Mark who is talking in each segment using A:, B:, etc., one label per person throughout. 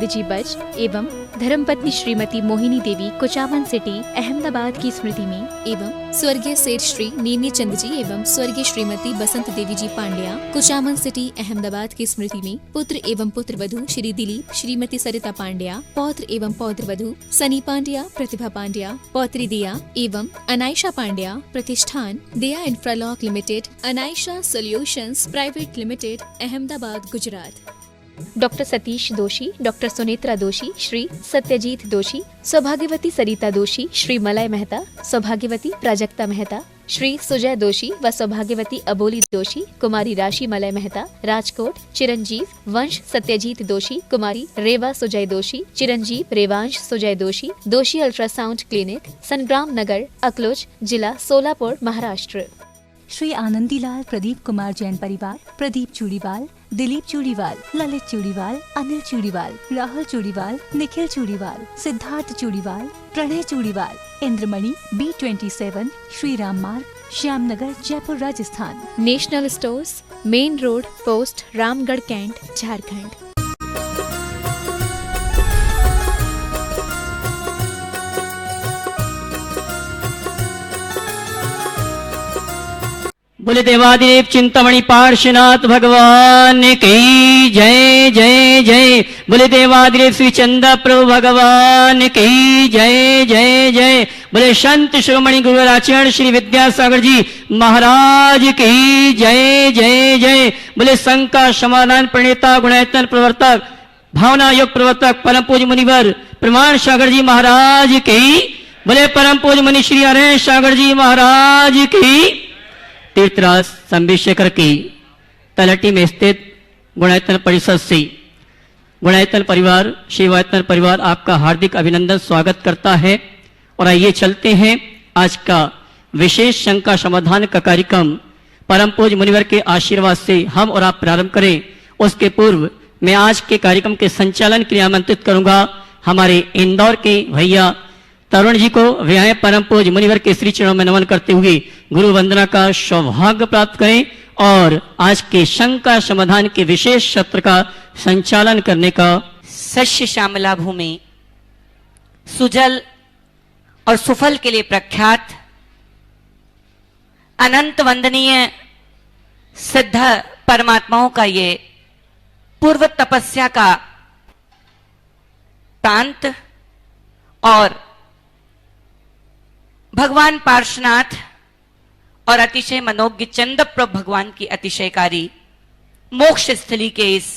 A: चंद जी बज एवं धर्मपत्नी श्रीमती मोहिनी देवी कुचामन सिटी अहमदाबाद की स्मृति में एवं स्वर्गीय सेठ श्री नीनी चंद जी एवं स्वर्गीय श्रीमती बसंत देवी जी पांड्या कुचामन सिटी अहमदाबाद की स्मृति में पुत्र एवं पुत्र वधू श्री दिलीप श्रीमती सरिता पांड्या पौत्र एवं पौत्र वधू सनी पांड्या प्रतिभा पांड्या पौत्री दिया एवं Anaysha Pandya Pratishthan Diya Infralock limited Anaysha solutions private limited Ahmedabad Gujarat. Doctor Satish Doshi, doctor Sunetra दोषी, श्री सत्यजीत दोषी, सौभाग्यवती सरिता दोषी, श्री मलय मेहता, सौभाग्यवती प्राजक्ता मेहता, श्री सुजय दोषी व सौभाग्यवती अबोली दोषी, कुमारी राशि मलय मेहता, राजकोट, चिरंजीव वंश सत्यजीत दोषी, कुमारी रेवा सुजय दोषी, चिरंजीव रेवांश सुजय दोषी, दोषी अल्ट्रासाउंड क्लिनिक, संग्राम नगर, अकलोज, जिला सोलापुर, महाराष्ट्र।
B: श्री आनंदीलाल प्रदीप कुमार जैन परिवार, Pradeep Chudiwal, Dilip Chudiwal, Lalit Chudiwal, Anil Chudiwal, Rahul Chudiwal, Nikhil Chudiwal, Siddharth Chudiwal, Pranay Chudiwal, Indramani B27, Shri Ram Marg, Shyamnagar, Jaipur, Rajasthan.
A: National stores, main road, post Ramgarh, cantt, Jharkhand.
C: बोले देवादिदेव चिंतामणि पार्श्वनाथ भगवान की जय जय जय। बोले देवादिदेव श्री चंदा प्रभु भगवान की जय जय जय। बोले संत शिरोमणि गुरुआचार्य श्री विद्यासागर जी महाराज की जय जय जय। बोले शंका समाधान प्रणेता गुणायतन प्रवर्तक भावना योग प्रवर्तक परम पूज्य मुनिवर प्रमाण सागर जी महाराज की। बोले परम पूज्य मुनि श्री हरेश सागर जी महाराज की। तीर्थराज संबिशेखर की तलहटी में स्थित गुणायतन परिषद से गुणायतन परिवार, शिवायतन परिवार आपका हार्दिक अभिनंदन स्वागत करता है। और आइए चलते हैं आज का विशेष शंका समाधान का कार्यक्रम परम पूज्य मुनिवर के आशीर्वाद से हम और आप प्रारंभ करें। उसके पूर्व मैं आज के कार्यक्रम के संचालन के लिए आमंत्रित करूंगा हमारे इंदौर के भैया तरुण जी को। वे परम पूज्य मुनिवर के श्री चरणों में नमन करते हुए गुरु वंदना का सौभाग्य प्राप्त करें और आज के शंका समाधान के विशेष सत्र का संचालन करने का।
D: सस्य श्यामला भूमि सुजल और सुफल के लिए प्रख्यात अनंत वंदनीय सिद्ध परमात्माओं का ये पूर्व तपस्या का प्रांत और भगवान पार्श्वनाथ और अतिशय मनोज्ञ चंद्रप्रभ भगवान की अतिशयकारी मोक्ष स्थली के इस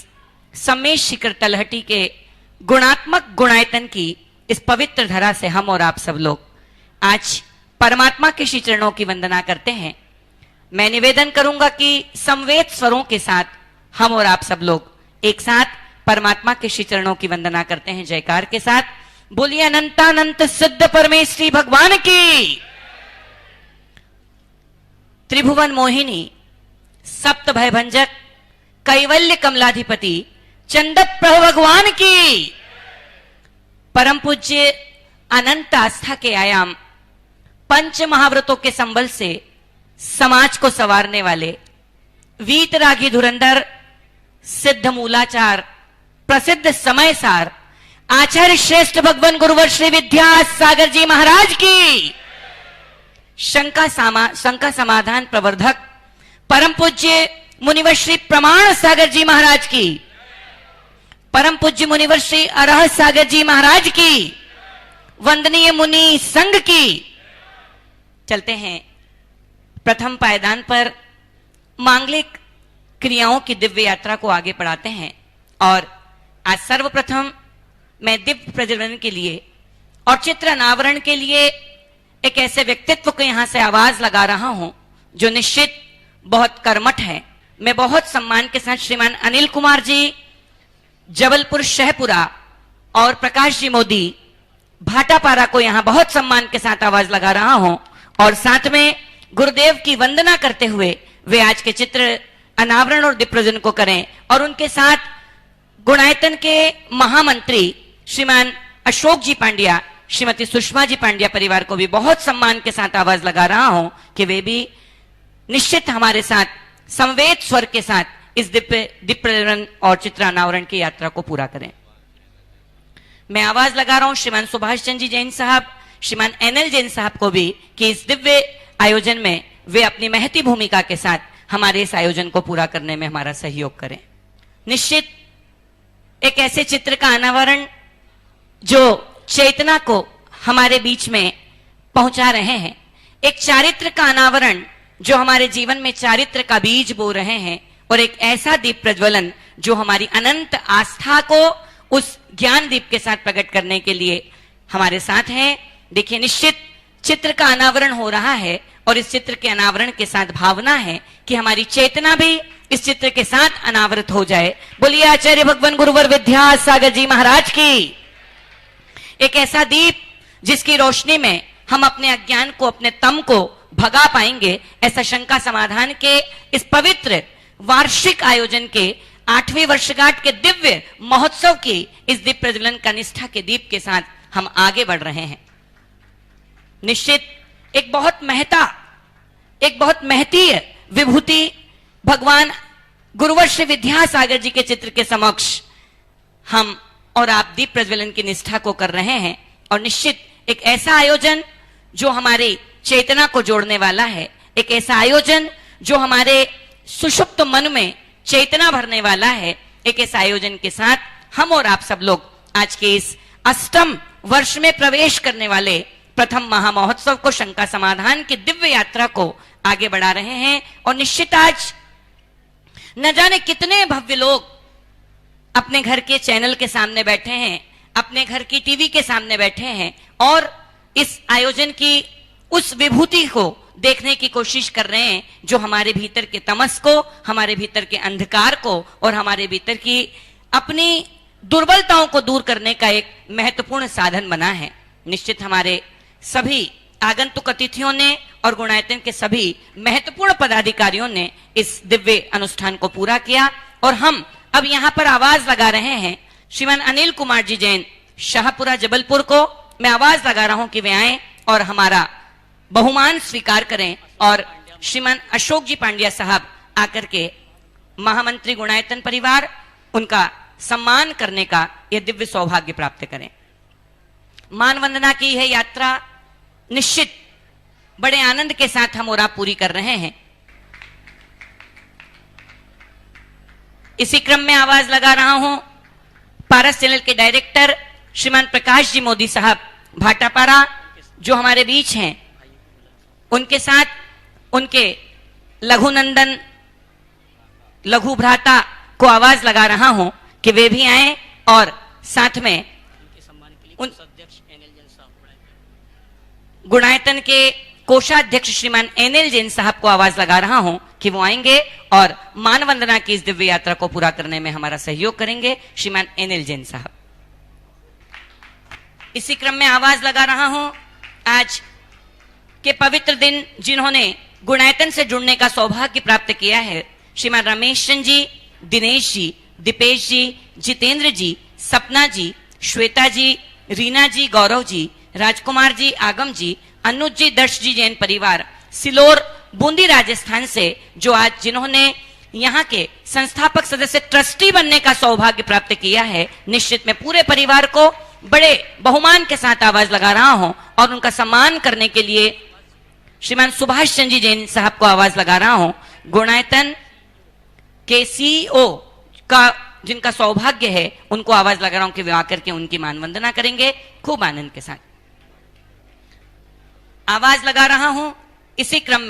D: समेश शिखर तलहटी के गुणात्मक गुणायतन की इस पवित्र धरा से हम और आप सब लोग आज परमात्मा के श्री चरणों की वंदना करते हैं। मैं निवेदन करूंगा कि समवेत स्वरों के साथ हम और आप सब लोग एक साथ परमात्मा के श्री चरणों की वंदना करते हैं जयकार के साथ। बोलिए अनंतानंत सिद्ध परमेश्वरी भगवान की। त्रिभुवन मोहिनी सप्त भय भंजक कैवल्य कमलाधिपति चंद्रप्रभ भगवान की। परम पूज्य अनंत आस्था के आयाम पंच महाव्रतों के संबल से समाज को संवारने वाले वीतरागी धुरंधर सिद्ध मूलाचार प्रसिद्ध समय सार आचार्य श्रेष्ठ भगवान गुरुवर श्री विद्यासागर जी महाराज की। शंका समाधान प्रवर्धक परम पूज्य मुनिवर श्री प्रमाण सागर जी महाराज की। परम पूज्य मुनिवर श्री अरह सागर जी महाराज की। वंदनीय मुनि संघ की। चलते हैं प्रथम पायदान पर मांगलिक क्रियाओं की दिव्य यात्रा को आगे बढ़ाते हैं। और आज सर्वप्रथम मैं दिव्य प्रज्वलन के लिए और चित्र अनावरण के लिए एक ऐसे व्यक्तित्व को यहां से आवाज लगा रहा हूं जो निश्चित बहुत कर्मठ है। मैं बहुत सम्मान के साथ श्रीमान अनिल कुमार जी जबलपुर शहपुरा और प्रकाश जी मोदी भाटापारा को यहां बहुत सम्मान के साथ आवाज लगा रहा हूं और साथ में गुरुदेव की वंदना करते हुए वे आज के चित्र अनावरण और दिप्रजन को करें। और उनके साथ गुणायतन के महामंत्री श्रीमान अशोक जी पांड्या, श्रीमती सुषमा जी पांड्या परिवार को भी बहुत सम्मान के साथ आवाज लगा रहा हूं कि वे भी निश्चित हमारे साथ संवेद स्वर के साथ इस दिप्रजन और चित्रानावरण की यात्रा को पूरा करें। मैं आवाज लगा रहा हूं श्रीमान सुभाष चंद्र जी जैन साहब, श्रीमान एनएल जैन साहब को भी कि इस दिव्य आयोजन में वे अपनी महती भूमिका के साथ हमारे इस आयोजन को पूरा करने में हमारा सहयोग करें। निश्चित एक ऐसे चित्र का अनावरण जो चेतना को हमारे बीच में पहुंचा रहे हैं, एक चारित्र का अनावरण जो हमारे जीवन में चारित्र का बीज बो रहे हैं, और एक ऐसा दीप प्रज्वलन जो हमारी अनंत आस्था को उस ज्ञान दीप के साथ प्रकट करने के लिए हमारे साथ हैं। देखिए, निश्चित चित्र का अनावरण हो रहा है और इस चित्र के अनावरण के साथ भावना है कि हमारी चेतना भी इस चित्र के साथ अनावृत हो जाए। बोलिए आचार्य भगवान गुरुवर विद्यासागर जी महाराज की। एक ऐसा दीप जिसकी रोशनी में हम अपने अज्ञान को, अपने तम को भगा पाएंगे, ऐसा शंका समाधान के इस पवित्र वार्षिक आयोजन के 8वीं वर्षगांठ के दिव्य महोत्सव की इस दीप प्रज्वलन का निष्ठा के दीप के साथ हम आगे बढ़ रहे हैं। निश्चित एक बहुत महतीय विभूति भगवान गुरुवर श्री विद्यासागर जी के चित्र के समक्ष हम और आप दीप प्रज्वलन की निष्ठा को कर रहे हैं। और निश्चित एक ऐसा आयोजन जो हमारी चेतना को जोड़ने वाला है, एक ऐसा आयोजन जो हमारे सुषुप्त मन में चेतना भरने वाला है। एक ऐसा आयोजन के साथ हम और आप सब लोग आज के इस 8वें वर्ष में प्रवेश करने वाले प्रथम महामहोत्सव को, शंका समाधान की दिव्य यात्रा को आगे बढ़ा रहे हैं। और निश्चित आज न जाने कितने भव्य लोग अपने घर के चैनल के सामने बैठे हैं, अपने घर की टीवी के सामने बैठे हैं और इस आयोजन की उस विभूति को देखने की कोशिश कर रहे हैं जो हमारे भीतर के तमस को, हमारे भीतर के अंधकार को और हमारे भीतर की अपनी दुर्बलताओं को दूर करने का एक महत्वपूर्ण साधन बना है। निश्चित हमारे सभी आगंतुक अतिथियों ने और गुणायतन के सभी महत्वपूर्ण पदाधिकारियों ने इस दिव्य अनुष्ठान को पूरा किया। और हम अब यहाँ पर आवाज लगा रहे हैं श्रीमान अनिल कुमार जी जैन शाहपुरा जबलपुर को मैं आवाज लगा रहा हूं कि वे आए और हमारा बहुमान स्वीकार करें। और श्रीमान अशोक जी पांड्या साहब आकर के महामंत्री गुणायतन परिवार, उनका सम्मान करने का यह दिव्य सौभाग्य प्राप्त करें। मान वंदना की यह यात्रा निश्चित बड़े आनंद के साथ हम और आप पूरी कर रहे हैं। इसी क्रम में आवाज लगा रहा हूं पारस चैनल के डायरेक्टर श्रीमान प्रकाश जी मोदी साहब भाटापारा जो हमारे बीच हैं, उनके साथ उनके लघुनंदन लघु भ्राता को आवाज लगा रहा हूं कि वे भी आए और साथ में उन गुणायतन के कोषाध्यक्ष श्रीमान एनएल जैन साहब को आवाज लगा रहा हूं कि वो आएंगे और मान वंदना की इस दिव्य यात्रा को पूरा करने में हमारा सहयोग करेंगे। श्रीमान एनएल जैन साहब। इसी क्रम में आवाज लगा रहा हूं आज के पवित्र दिन जिन्होंने गुणायतन से जुड़ने का सौभाग्य प्राप्त किया है, श्रीमान रमेश चंद्र जी, दिनेश जी, दीपेश जी, जितेंद्र जी, सपना जी, श्वेता जी, रीना जी, गौरव जी, राजकुमार जी, आगम जी, अनुज जी, दर्श जी जैन परिवार सिलोर बूंदी राजस्थान से जो आज जिन्होंने यहाँ के संस्थापक सदस्य ट्रस्टी बनने का सौभाग्य प्राप्त किया है, निश्चित में पूरे परिवार को बड़े बहुमान के साथ आवाज लगा रहा हूं और उनका सम्मान करने के लिए श्रीमान सुभाष चंद्र जी जैन साहब को आवाज लगा रहा हूं। गुणायतन के सीईओ का जिनका सौभाग्य है उनको आवाज लगा रहा हूं कि वे आकर के उनकी मान वंदना करेंगे खूब आनंद के साथ। आवाज लगा रहा हूं इसी क्रम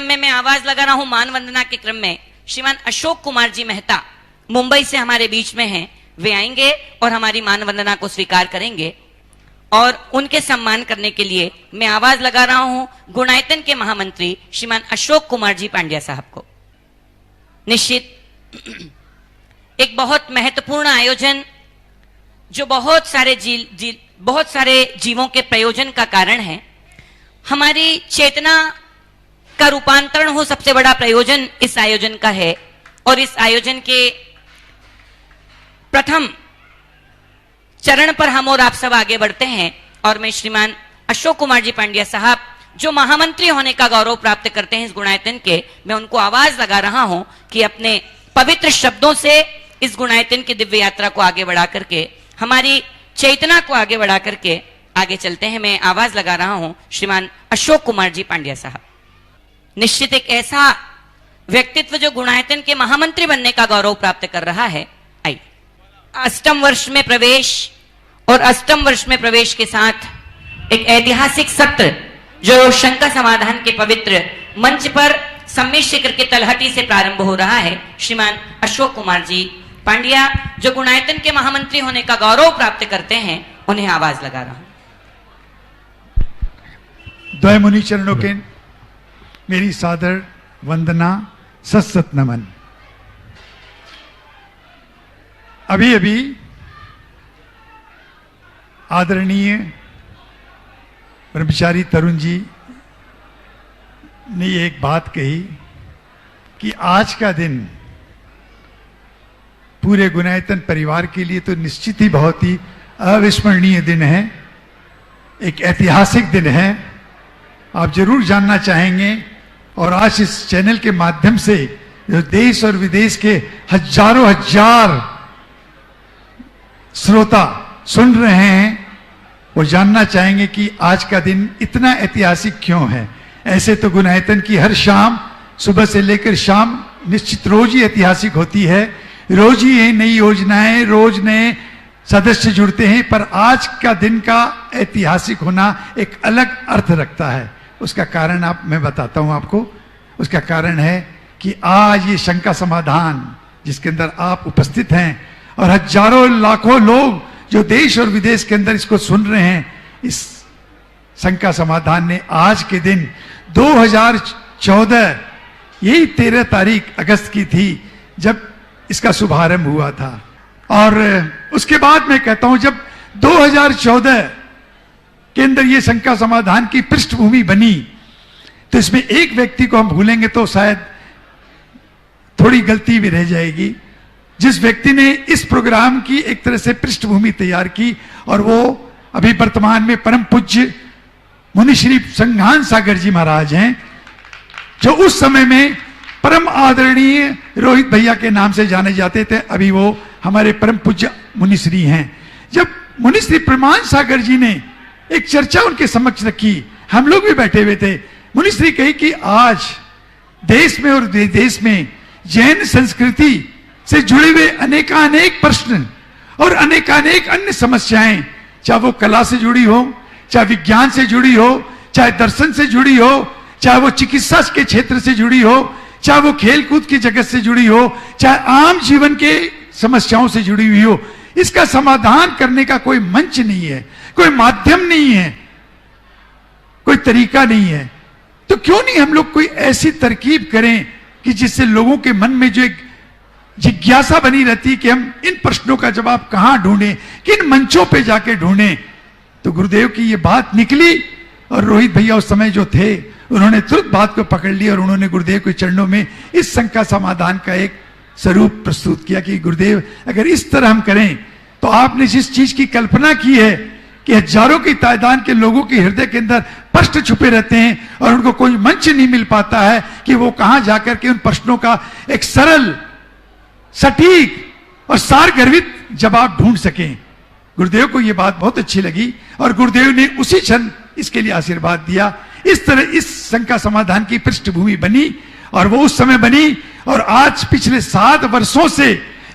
D: में मैं आवाज लगा रहा हूं मान वंदना के क्रम में श्रीमान अशोक कुमार जी मेहता मुंबई से हमारे बीच में हैं, वे आएंगे और हमारी मान वंदना को स्वीकार करेंगे। और उनके सम्मान करने के लिए मैं आवाज लगा रहा हूं गुणायतन के महामंत्री श्रीमान अशोक कुमार जी पांड्या साहब को। निश्चित एक बहुत महत्वपूर्ण आयोजन जो बहुत सारे जीवों के प्रयोजन का कारण है। हमारी चेतना का रूपांतरण हो सबसे बड़ा प्रयोजन इस आयोजन का है। और इस आयोजन के प्रथम चरण पर हम और आप सब आगे बढ़ते हैं और मैं श्रीमान अशोक कुमार जी पांड्या साहब जो महामंत्री होने का गौरव प्राप्त करते हैं इस गुणायतन के, मैं उनको आवाज लगा रहा हूं कि अपने पवित्र शब्दों से इस गुणायतन की दिव्य यात्रा को आगे बढ़ा करके हमारी चेतना को आगे बढ़ा करके आगे चलते हैं। मैं आवाज लगा रहा हूं श्रीमान अशोक कुमार जी पांड्या साहब। निश्चित एक ऐसा व्यक्तित्व जो गुणायतन के महामंत्री बनने का गौरव प्राप्त कर रहा है। आइए, अष्टम वर्ष में प्रवेश और अष्टम वर्ष में प्रवेश के साथ एक ऐतिहासिक सत्र जो शंका समाधान के पवित्र मंच पर सम्मेद शिखर के तलहटी से प्रारंभ हो रहा है। श्रीमान अशोक कुमार जी पांड्या जो गुणायतन के महामंत्री होने का गौरव प्राप्त करते हैं, उन्हें आवाज लगा रहा हूं।
E: द्वय मुनि चरणों के मेरी सादर वंदना, सत नमन। अभी अभी आदरणीय ब्रह्मचारी तरुण जी ने एक बात कही कि आज का दिन पूरे गुणायतन परिवार के लिए तो निश्चित ही बहुत ही अविस्मरणीय दिन है, एक ऐतिहासिक दिन है। आप जरूर जानना चाहेंगे और आज इस चैनल के माध्यम से जो देश और विदेश के हजारों हजार श्रोता सुन रहे हैं वो जानना चाहेंगे कि आज का दिन इतना ऐतिहासिक क्यों है। ऐसे तो गुणायतन की हर शाम सुबह से लेकर शाम निश्चित रोज ही ऐतिहासिक होती है, रोज ही नई योजनाएं, रोज नए सदस्य जुड़ते हैं, पर आज का दिन का ऐतिहासिक होना एक अलग अर्थ रखता है। उसका कारण मैं बताता हूं आपको। उसका कारण है कि आज ये शंका समाधान जिसके अंदर आप उपस्थित हैं और हजारों लाखों लोग जो देश और विदेश के अंदर इसको सुन रहे हैं, इस शंका समाधान ने आज के दिन 2014 यही 13 तारीख अगस्त की थी जब इसका शुभारंभ हुआ था। और उसके बाद मैं कहता हूं जब 2014 के अंदर ये शंका समाधान की पृष्ठभूमि बनी तो इसमें एक व्यक्ति को हम भूलेंगे तो शायद थोड़ी गलती भी रह जाएगी। जिस व्यक्ति ने इस प्रोग्राम की एक तरह से पृष्ठभूमि तैयार की और वो अभी वर्तमान में परम पूज्य मुनि श्री संघान सागर जी महाराज हैं, जो उस समय में परम आदरणीय रोहित भैया के नाम से जाने जाते थे। अभी वो हमारे परम पूज्य मुनिश्री हैं। जब मुनिश्री प्रमाण सागर जी ने एक चर्चा उनके समक्ष रखी, हम लोग भी बैठे हुए थे, मुनिश्री कही कि आज देश में और विदेश में जैन संस्कृति से जुड़े हुए अनेकानेक प्रश्न और अनेकानेक अन्य समस्याएं, चाहे वो कला से जुड़ी हो, चाहे विज्ञान से जुड़ी हो, चाहे दर्शन से जुड़ी हो, चाहे वो चिकित्सा के क्षेत्र से जुड़ी हो, चाहे वो खेलकूद की जगत से जुड़ी हो, चाहे आम जीवन के समस्याओं से जुड़ी हुई हो, इसका समाधान करने का कोई मंच नहीं है, कोई माध्यम नहीं है, कोई तरीका नहीं है। तो क्यों नहीं हम लोग कोई ऐसी तरकीब करें कि जिससे लोगों के मन में जो एक जिज्ञासा बनी रहती कि हम इन प्रश्नों का जवाब कहां ढूंढें, किन मंचों पे जाके ढूंढें। तो गुरुदेव की ये बात निकली और रोहित भैया उस समय जो थे उन्होंने तुरंत बात को पकड़ लिया और उन्होंने गुरुदेव के चरणों में इस शंका समाधान का एक स्वरूप प्रस्तुत किया कि गुरुदेव अगर इस तरह हम करें तो आपने जिस चीज की कल्पना की है कि हजारों की तादाद के लोगों के हृदय के अंदर प्रश्न छुपे रहते हैं और उनको कोई मंच नहीं मिल पाता है कि वो कहां जाकर के उन प्रश्नों का एक सरल, सटीक और सारगर्भित जवाब ढूंढ सकें। गुरुदेव को यह बात बहुत अच्छी लगी और गुरुदेव ने उसी क्षण इसके लिए आशीर्वाद दिया। इस तरह इस शंका समाधान की पृष्ठभूमि बनी और वो उस समय बनी और आज पिछले 7 वर्षों से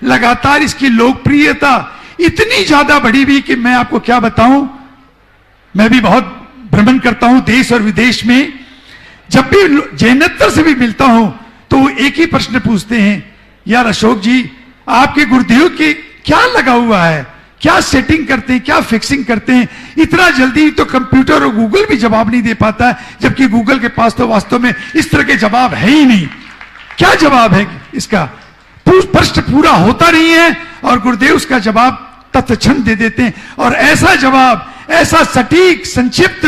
E: लगातार इसकी लोकप्रियता इतनी ज्यादा बढ़ी हुई कि मैं आपको क्या बताऊं। मैं भी बहुत भ्रमण करता हूं देश और विदेश में, जब भी जैनतर से भी मिलता हूं तो वो एक ही प्रश्न पूछते हैं, यार अशोक जी आपके गुरुदेव के क्या लगा हुआ है, क्या सेटिंग करते हैं, क्या फिक्सिंग करते हैं, इतना जल्दी तो कंप्यूटर और गूगल भी जवाब नहीं दे पाता है, जबकि गूगल के पास तो वास्तव में इस तरह के जवाब है ही नहीं। क्या जवाब है इसका, प्रश्न पूरा होता नहीं है और गुरुदेव उसका जवाब तत्क्षण दे देते हैं। और ऐसा जवाब, ऐसा सटीक, संक्षिप्त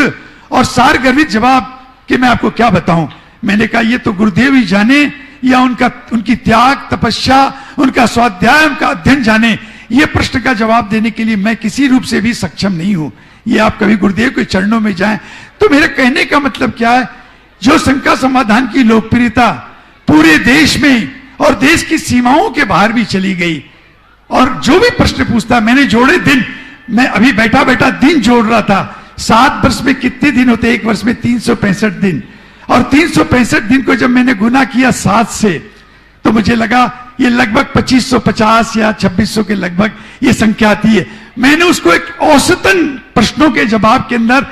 E: और सारगर्भित जवाब कि मैं आपको क्या बताऊं। मैंने कहा ये तो गुरुदेव ही जाने या उनकी त्याग, तपस्या, उनका स्वाध्याय, उनका अध्ययन जाने। ये प्रश्न का जवाब देने के लिए मैं किसी रूप से भी सक्षम नहीं हूं। ये आप कभी गुरुदेव के चरणों में जाएं। तो मेरे कहने का मतलब क्या है, जो शंका समाधान की लोकप्रियता पूरे देश में और देश की सीमाओं के बाहर भी चली गई, और जो भी प्रश्न पूछता, मैंने जोड़े दिन, मैं अभी बैठा बैठा दिन जोड़ रहा था। 7 वर्ष में कितने दिन होते? एक वर्ष में 365 दिन, और 365 दिन को जब मैंने गुना किया 7 से, तो मुझे लगा ये लगभग 2550 या 2600 के लगभग ये संख्या आती है। मैंने उसको एक औसतन प्रश्नों के जवाब के अंदर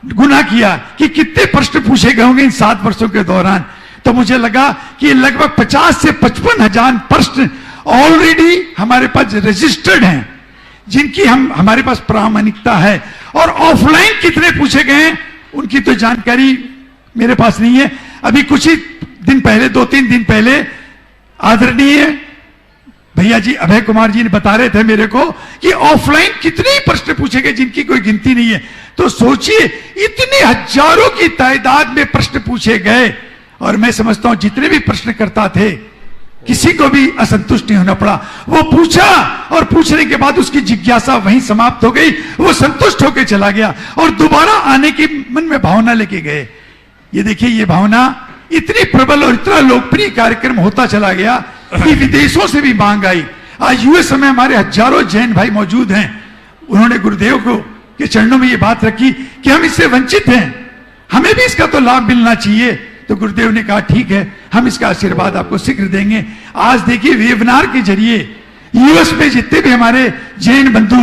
E: गुना किया कि कितने प्रश्न पूछे गए होंगे इन 7 वर्षों के दौरान, तो मुझे लगा कि लगभग 50 से 55 हजार प्रश्न ऑलरेडी हमारे पास रजिस्टर्ड हैं, जिनकी हमारे पास प्रामाणिकता है। और ऑफलाइन कितने पूछे गए हैं उनकी तो जानकारी मेरे पास नहीं है। अभी कुछ ही दिन पहले, 2-3 दिन पहले, आदरणीय भैया जी अभय कुमार जी ने बता रहे थे मेरे को कि ऑफलाइन कितने प्रश्न पूछे गए जिनकी कोई गिनती नहीं है। तो सोचिए, इतने हजारों की तादाद में प्रश्न पूछे गए, और मैं समझता हूं जितने भी प्रश्नकर्ता थे किसी को भी असंतुष्ट नहीं होना पड़ा। वो पूछा और पूछने के बाद उसकी जिज्ञासा वहीं समाप्त हो गई, वो संतुष्ट होकर चला गया और दोबारा आने की मन में भावना लेके गए। ये देखिए, ये भावना इतनी प्रबल और इतना लोकप्रिय कार्यक्रम होता चला गया कि विदेशों से भी मांग आई। आज यूएस में हमारे हजारों जैन भाई मौजूद हैं, उन्होंने गुरुदेव को के चरणों में ये बात रखी कि हम इससे वंचित हैं, हमें भी इसका तो लाभ मिलना चाहिए। तो गुरुदेव ने कहा ठीक है, हम इसका आशीर्वाद आपको शीघ्र देंगे। आज देखिए, वेबिनार के जरिए यूएस में जितने भी हमारे जैन बंधु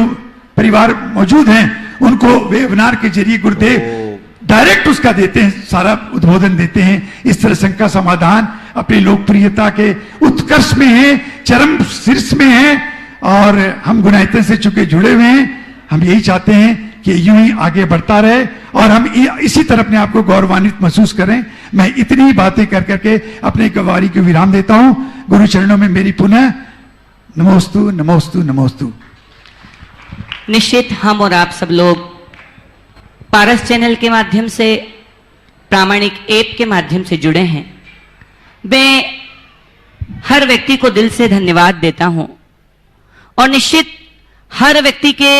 E: परिवार मौजूद हैं, उनको वेबिनार के जरिए गुरुदेव डायरेक्ट उसका देते हैं, सारा उद्बोधन देते हैं। इस तरह शंका समाधान अपनी लोकप्रियता के उत्कर्ष में है, चरम शीर्ष में है, और हम गुणायतन से चुके जुड़े हुए हैं। हम यही चाहते हैं कि यूं ही आगे बढ़ता रहे और हम इसी तरह अपने आप को गौरवान्वित महसूस करें। मैं इतनी बातें कर करके अपने गवारी को विराम देता हूं। गुरु चरणों में मेरी पुनः नमोस्तु नमोस्तु नमोस्तु।
D: निश्चित हम और आप सब लोग पारस चैनल के माध्यम से, प्रामाणिक ऐप के माध्यम से जुड़े हैं। मैं हर व्यक्ति को दिल से धन्यवाद देता हूं और निश्चित हर व्यक्ति के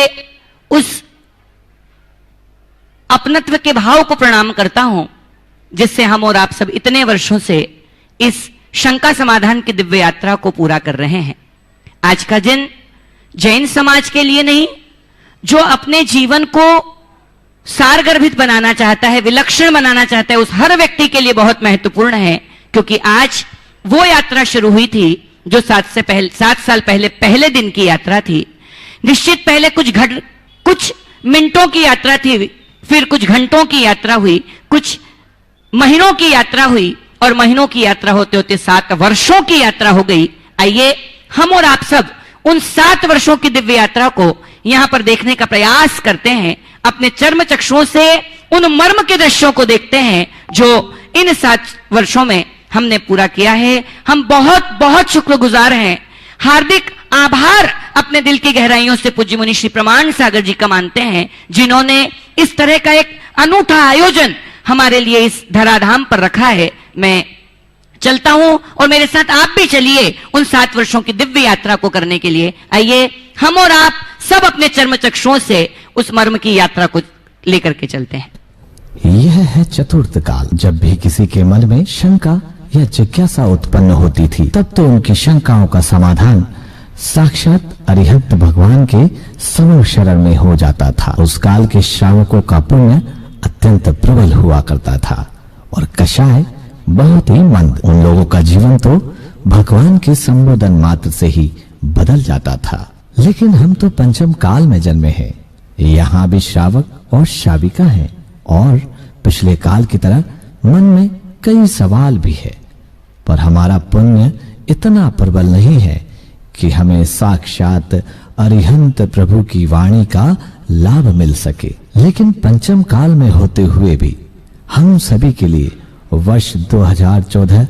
D: उस अपनत्व के भाव को प्रणाम करता हूं जिससे हम और आप सब इतने वर्षों से इस शंका समाधान की दिव्य यात्रा को पूरा कर रहे हैं। आज का दिन जैन समाज के लिए नहीं, जो अपने जीवन को सारगर्भित बनाना चाहता है, विलक्षण बनाना चाहता है, उस हर व्यक्ति के लिए बहुत महत्वपूर्ण है, क्योंकि आज वो यात्रा शुरू हुई थी जो 7 साल पहले पहले दिन की यात्रा थी। निश्चित पहले कुछ मिनटों की यात्रा थी, फिर कुछ घंटों की यात्रा हुई, कुछ महीनों की यात्रा हुई, और महीनों की यात्रा होते होते 7 वर्षों की यात्रा हो गई। आइए हम और आप सब उन 7 वर्षों की दिव्य यात्रा को यहां पर देखने का प्रयास करते हैं, अपने चर्म चक्षुओं से उन मर्म के दृश्यों को देखते हैं जो इन 7 वर्षों में हमने पूरा किया है। हम बहुत बहुत शुक्रगुजार हैं, हार्दिक आभार अपने दिल की गहराइयों से पूज्य मुनि श्री प्रमाण सागर जी का मानते हैं, जिन्होंने इस तरह का एक अनूठा आयोजन हमारे लिए इस धराधाम पर रखा है। मैं चलता हूं और मेरे साथ आप भी चलिए उन 7 वर्षों की दिव्य यात्रा को करने के लिए। आइए हम और आप सब अपने चर्म चक्षुओं से उस मर्म की यात्रा को लेकर के चलते हैं।
F: यह है चतुर्थ काल। जब भी किसी के मन में शंका या जिज्ञासा उत्पन्न होती थी, तब तो उनकी शंकाओं का समाधान साक्षात अरिहंत भगवान के समूह शरण में हो जाता था। उस काल के श्रावकों का पुण्य अत्यंत प्रबल हुआ करता था और कषाय बहुत ही मंद। उन लोगों का जीवन तो भगवान के संबोधन मात्र से ही बदल जाता था। लेकिन हम तो पंचम काल में जन्मे हैं, यहाँ भी श्रावक और श्राविका हैं, और पिछले काल की तरह मन में कई सवाल भी है, पर हमारा पुण्य इतना प्रबल नहीं है कि हमें साक्षात अरिहंत प्रभु की वाणी का लाभ मिल सके। लेकिन पंचम काल में होते हुए भी हम सभी के लिए वर्ष 2014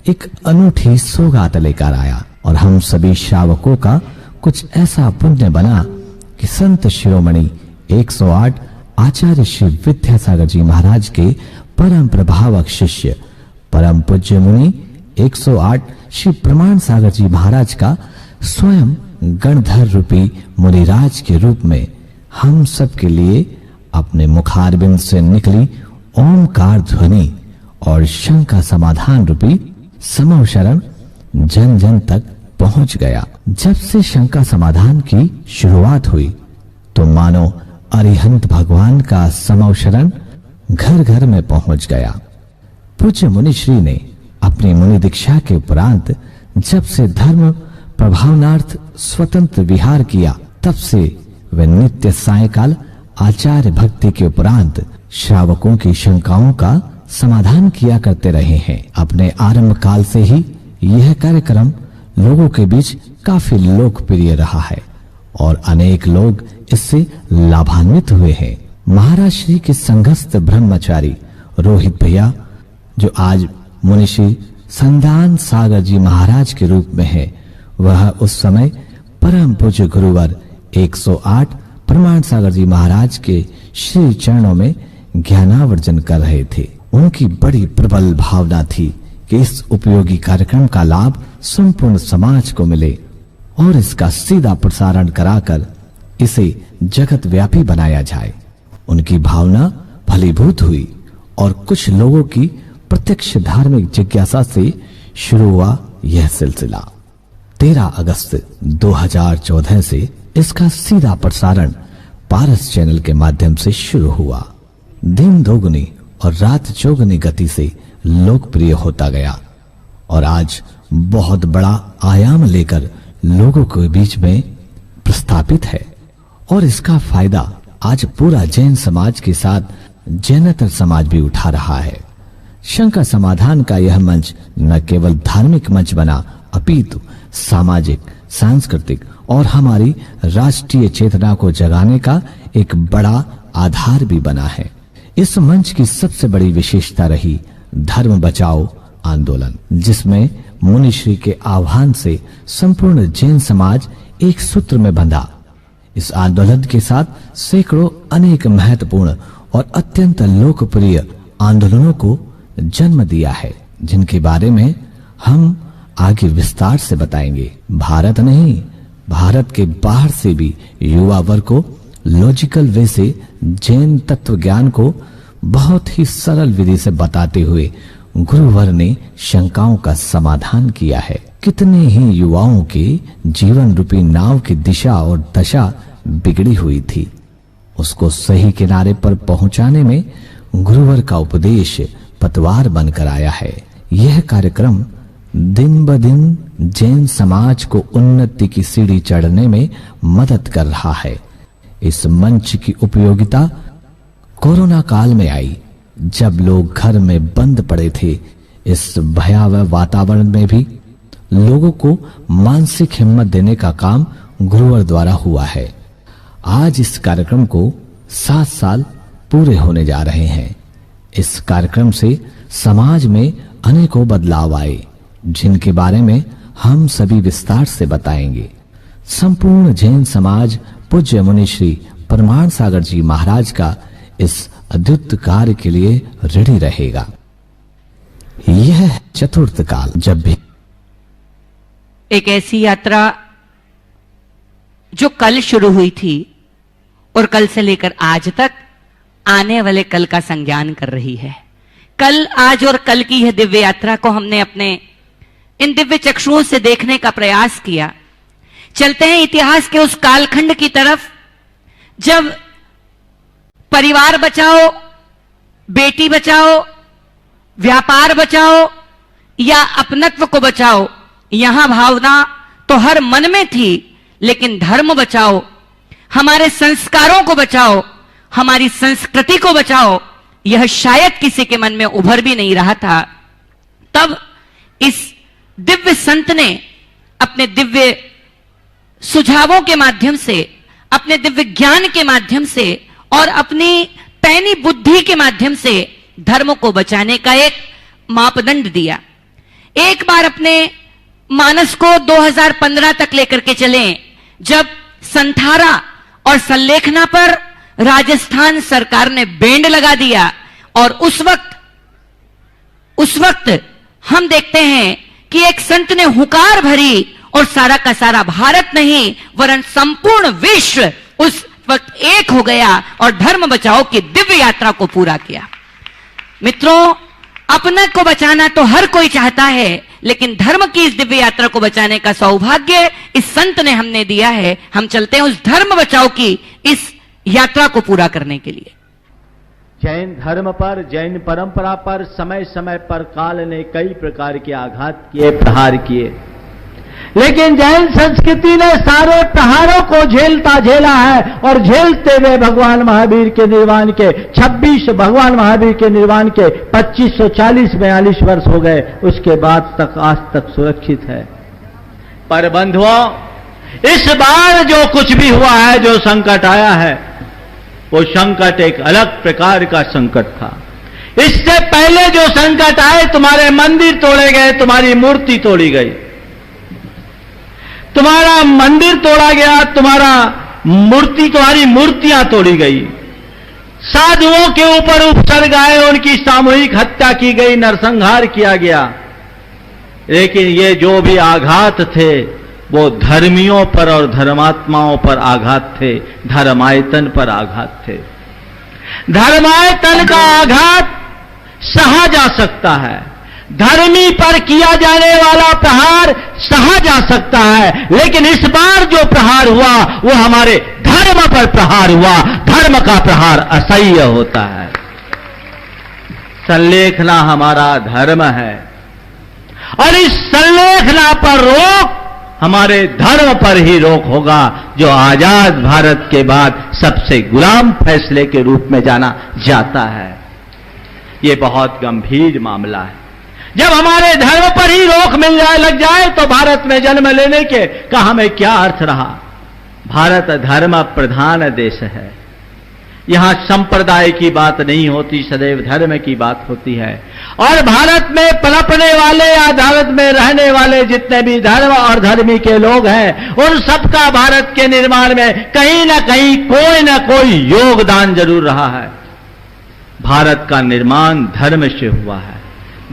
F: एक अनूठी सौगात लेकर आया, और हम सभी श्रावकों का कुछ ऐसा पुण्य बना कि संत शिरोमणि 108 आचार्य श्री विद्यासागर जी महाराज के परम प्रभावक शिष्य परम पूज्य मुनि 108 श्री प्रमाण सागर जी महाराज का स्वयं गणधर रूपी मुनिराज के रूप में हम सब के लिए अपने मुखारबिंद से निकली ओमकार ध्वनि और शंका समाधान रूपी समूह शरण जन जन तक पहुंच गया। जब से शंका समाधान की शुरुआत हुई तो मानो अरिहंत भगवान का समवशरण घर घर में पहुंच गया। पूज्य मुनिश्री ने अपनी मुनि दीक्षा के उपरांत जब से धर्म प्रभावनार्थ स्वतंत्र विहार किया, तब से वे नित्य सायकाल आचार्य भक्ति के उपरांत श्रावकों की शंकाओं का समाधान किया करते रहे हैं। अपने आरंभ काल से ही यह कार्यक्रम लोगों के बीच काफी लोकप्रिय रहा है और अनेक लोग इससे लाभान्वित हुए हैं। महाराज श्री के संघस्थ ब्रह्मचारी रोहित भैया, जो आज मुनिश्री संदान सागर जी महाराज के रूप में है, वह उस समय परम पूज्य गुरुवर 108 प्रमाण सागर जी महाराज के श्री चरणों में ज्ञानावर्जन कर रहे थे। उनकी बड़ी प्रबल भावना थी कि इस उपयोगी कार्यक्रम का लाभ संपूर्ण समाज को मिले और इसका सीधा प्रसारण कराकर इसे जगत व्यापी बनाया जाए। उनकी भावना फलीभूत हुई और कुछ लोगों की प्रत्यक्ष धार्मिक जिज्ञासा से शुरू हुआ यह सिलसिला। 13 अगस्त 2014 से इसका सीधा प्रसारण पारस चैनल के माध्यम से शुरू हुआ। दिन दोगुनी और रात चौगुनी गति से लोकप्रिय होता गया और आज बहुत बड़ा आयाम लेकर लोगों के बीच में प्रस्थापित है और इसका फायदा आज पूरा जैन समाज के साथ जैनतर समाज भी उठा रहा है। शंका समाधान का यह मंच न केवल धार्मिक मंच बना, अपितु सामाजिक, सांस्कृतिक और हमारी राष्ट्रीय चेतना को जगाने का एक बड़ा आधार भी बना है। इस मंच की सबसे बड़ी विशेषता रही धर्म बचाओ आंदोलन, जिसमें मुनिश्री के आह्वान से संपूर्ण जैन समाज एक सूत्र में बंधा। इस आंदोलन के साथ सैकड़ों अनेक महत्वपूर्ण और अत्यंत लोकप्रिय आंदोलनों को जन्म दिया है, जिनके बारे में हम आगे विस्तार से बताएंगे। भारत नहीं, भारत के बाहर से भी युवा वर्ग को लॉजिकल वे से जैन तत्व ज्ञान को बहुत ही सरल विधि से बताते हुए गुरुवर ने शंकाओं का समाधान किया है। कितने ही युवाओं के जीवन रूपी नाव की दिशा और दशा बिगड़ी हुई थी, उसको सही किनारे पर पहुंचाने में गुरुवर का उपदेश पतवार बनकर आया है। यह कार्यक्रम दिन ब दिन जैन समाज को उन्नति की सीढ़ी चढ़ने में मदद कर रहा है। इस मंच की उपयोगिता कोरोना काल में आई, जब लोग घर में बंद पड़े थे। इस भयावह वातावरण में भी लोगों को मानसिक हिम्मत देने का काम गुरुवर द्वारा हुआ है। आज इस कार्यक्रम को 7 साल पूरे होने जा रहे हैं। इस कार्यक्रम से समाज में अनेकों बदलाव आए, जिनके बारे में हम सभी विस्तार से बताएंगे। संपूर्ण जैन समाज पूज्य मुनिश्री प्रमाण सागर जी महाराज का इस अद्भुत कार्य के लिए रेडी रहेगा। यह चतुर्थ काल, जब भी
D: एक ऐसी यात्रा जो कल शुरू हुई थी और कल से लेकर आज तक आने वाले कल का संज्ञान कर रही है। कल, आज और कल की यह दिव्य यात्रा को हमने अपने इन दिव्य चक्षुओं से देखने का प्रयास किया। चलते हैं इतिहास के उस कालखंड की तरफ जब परिवार बचाओ, बेटी बचाओ, व्यापार बचाओ या अपनत्व को बचाओ, यहां भावना तो हर मन में थी, लेकिन धर्म बचाओ, हमारे संस्कारों को बचाओ, हमारी संस्कृति को बचाओ, यह शायद किसी के मन में उभर भी नहीं रहा था। तब इस दिव्य संत ने अपने दिव्य सुझावों के माध्यम से, अपने दिव्य ज्ञान के माध्यम से और अपनी पैनी बुद्धि के माध्यम से धर्म को बचाने का एक मापदंड दिया। एक बार अपने मानस को 2015 तक लेकर के चलें, जब संथारा और संलेखना पर राजस्थान सरकार ने बैंड लगा दिया और उस वक्त हम देखते हैं कि एक संत ने हुकार भरी और सारा का सारा भारत नहीं वरन संपूर्ण विश्व उस वक्त एक हो गया और धर्म बचाओ की दिव्य यात्रा को पूरा किया। मित्रों, अपने को बचाना तो हर कोई चाहता है, लेकिन धर्म की इस दिव्य यात्रा को बचाने का सौभाग्य इस संत ने हमने दिया है। हम चलते हैं उस धर्म बचाओ की इस यात्रा को पूरा करने के लिए।
G: जैन धर्म पर, जैन परंपरा पर समय समय पर काल ने कई प्रकार के आघात किए, प्रहार किए, लेकिन जैन संस्कृति ने सारे प्रहारों को झेला है और झेलते हुए भगवान महावीर के निर्वाण के 26 भगवान महावीर के निर्वाण के 2540-42 वर्ष हो गए, उसके बाद तक आज तक सुरक्षित है। पर बंधुओं, इस बार जो कुछ भी हुआ है, जो संकट आया है, वो संकट एक अलग प्रकार का संकट था। इससे पहले जो संकट आए, तुम्हारे मंदिर तोड़े गए, तुम्हारी मूर्ति तोड़ी गई, तुम्हारा मंदिर तोड़ा गया, तुम्हारी मूर्तियां तोड़ी गई, साधुओं के ऊपर उपसर्ग आए, उनकी सामूहिक हत्या की गई, नरसंहार किया गया। लेकिन ये जो भी आघात थे वो धर्मियों पर और धर्मात्माओं पर आघात थे, धर्मायतन पर आघात थे। धर्मायतन का आघात सहा जा सकता है, धर्मी पर किया जाने वाला प्रहार सहा जा सकता है, लेकिन इस बार जो प्रहार हुआ वो हमारे धर्म पर प्रहार हुआ। धर्म का प्रहार असह्य होता है। संलेखना हमारा धर्म है और इस संलेखना पर रोक हमारे धर्म पर ही रोक होगा, जो आजाद भारत के बाद सबसे गुलाम फैसले के रूप में जाना जाता है। ये बहुत गंभीर मामला है। जब हमारे धर्म पर ही रोक लग जाए तो भारत में जन्म लेने के का हमें क्या अर्थ रहा। भारत धर्म प्रधान देश है, यहां संप्रदाय की बात नहीं होती, सदैव धर्म की बात होती है। और भारत में पनपने वाले या भारत में रहने वाले जितने भी धर्म और धर्मी के लोग हैं, उन सबका भारत के निर्माण में कहीं ना कहीं कोई ना कोई योगदान जरूर रहा है। भारत का निर्माण धर्म से हुआ है,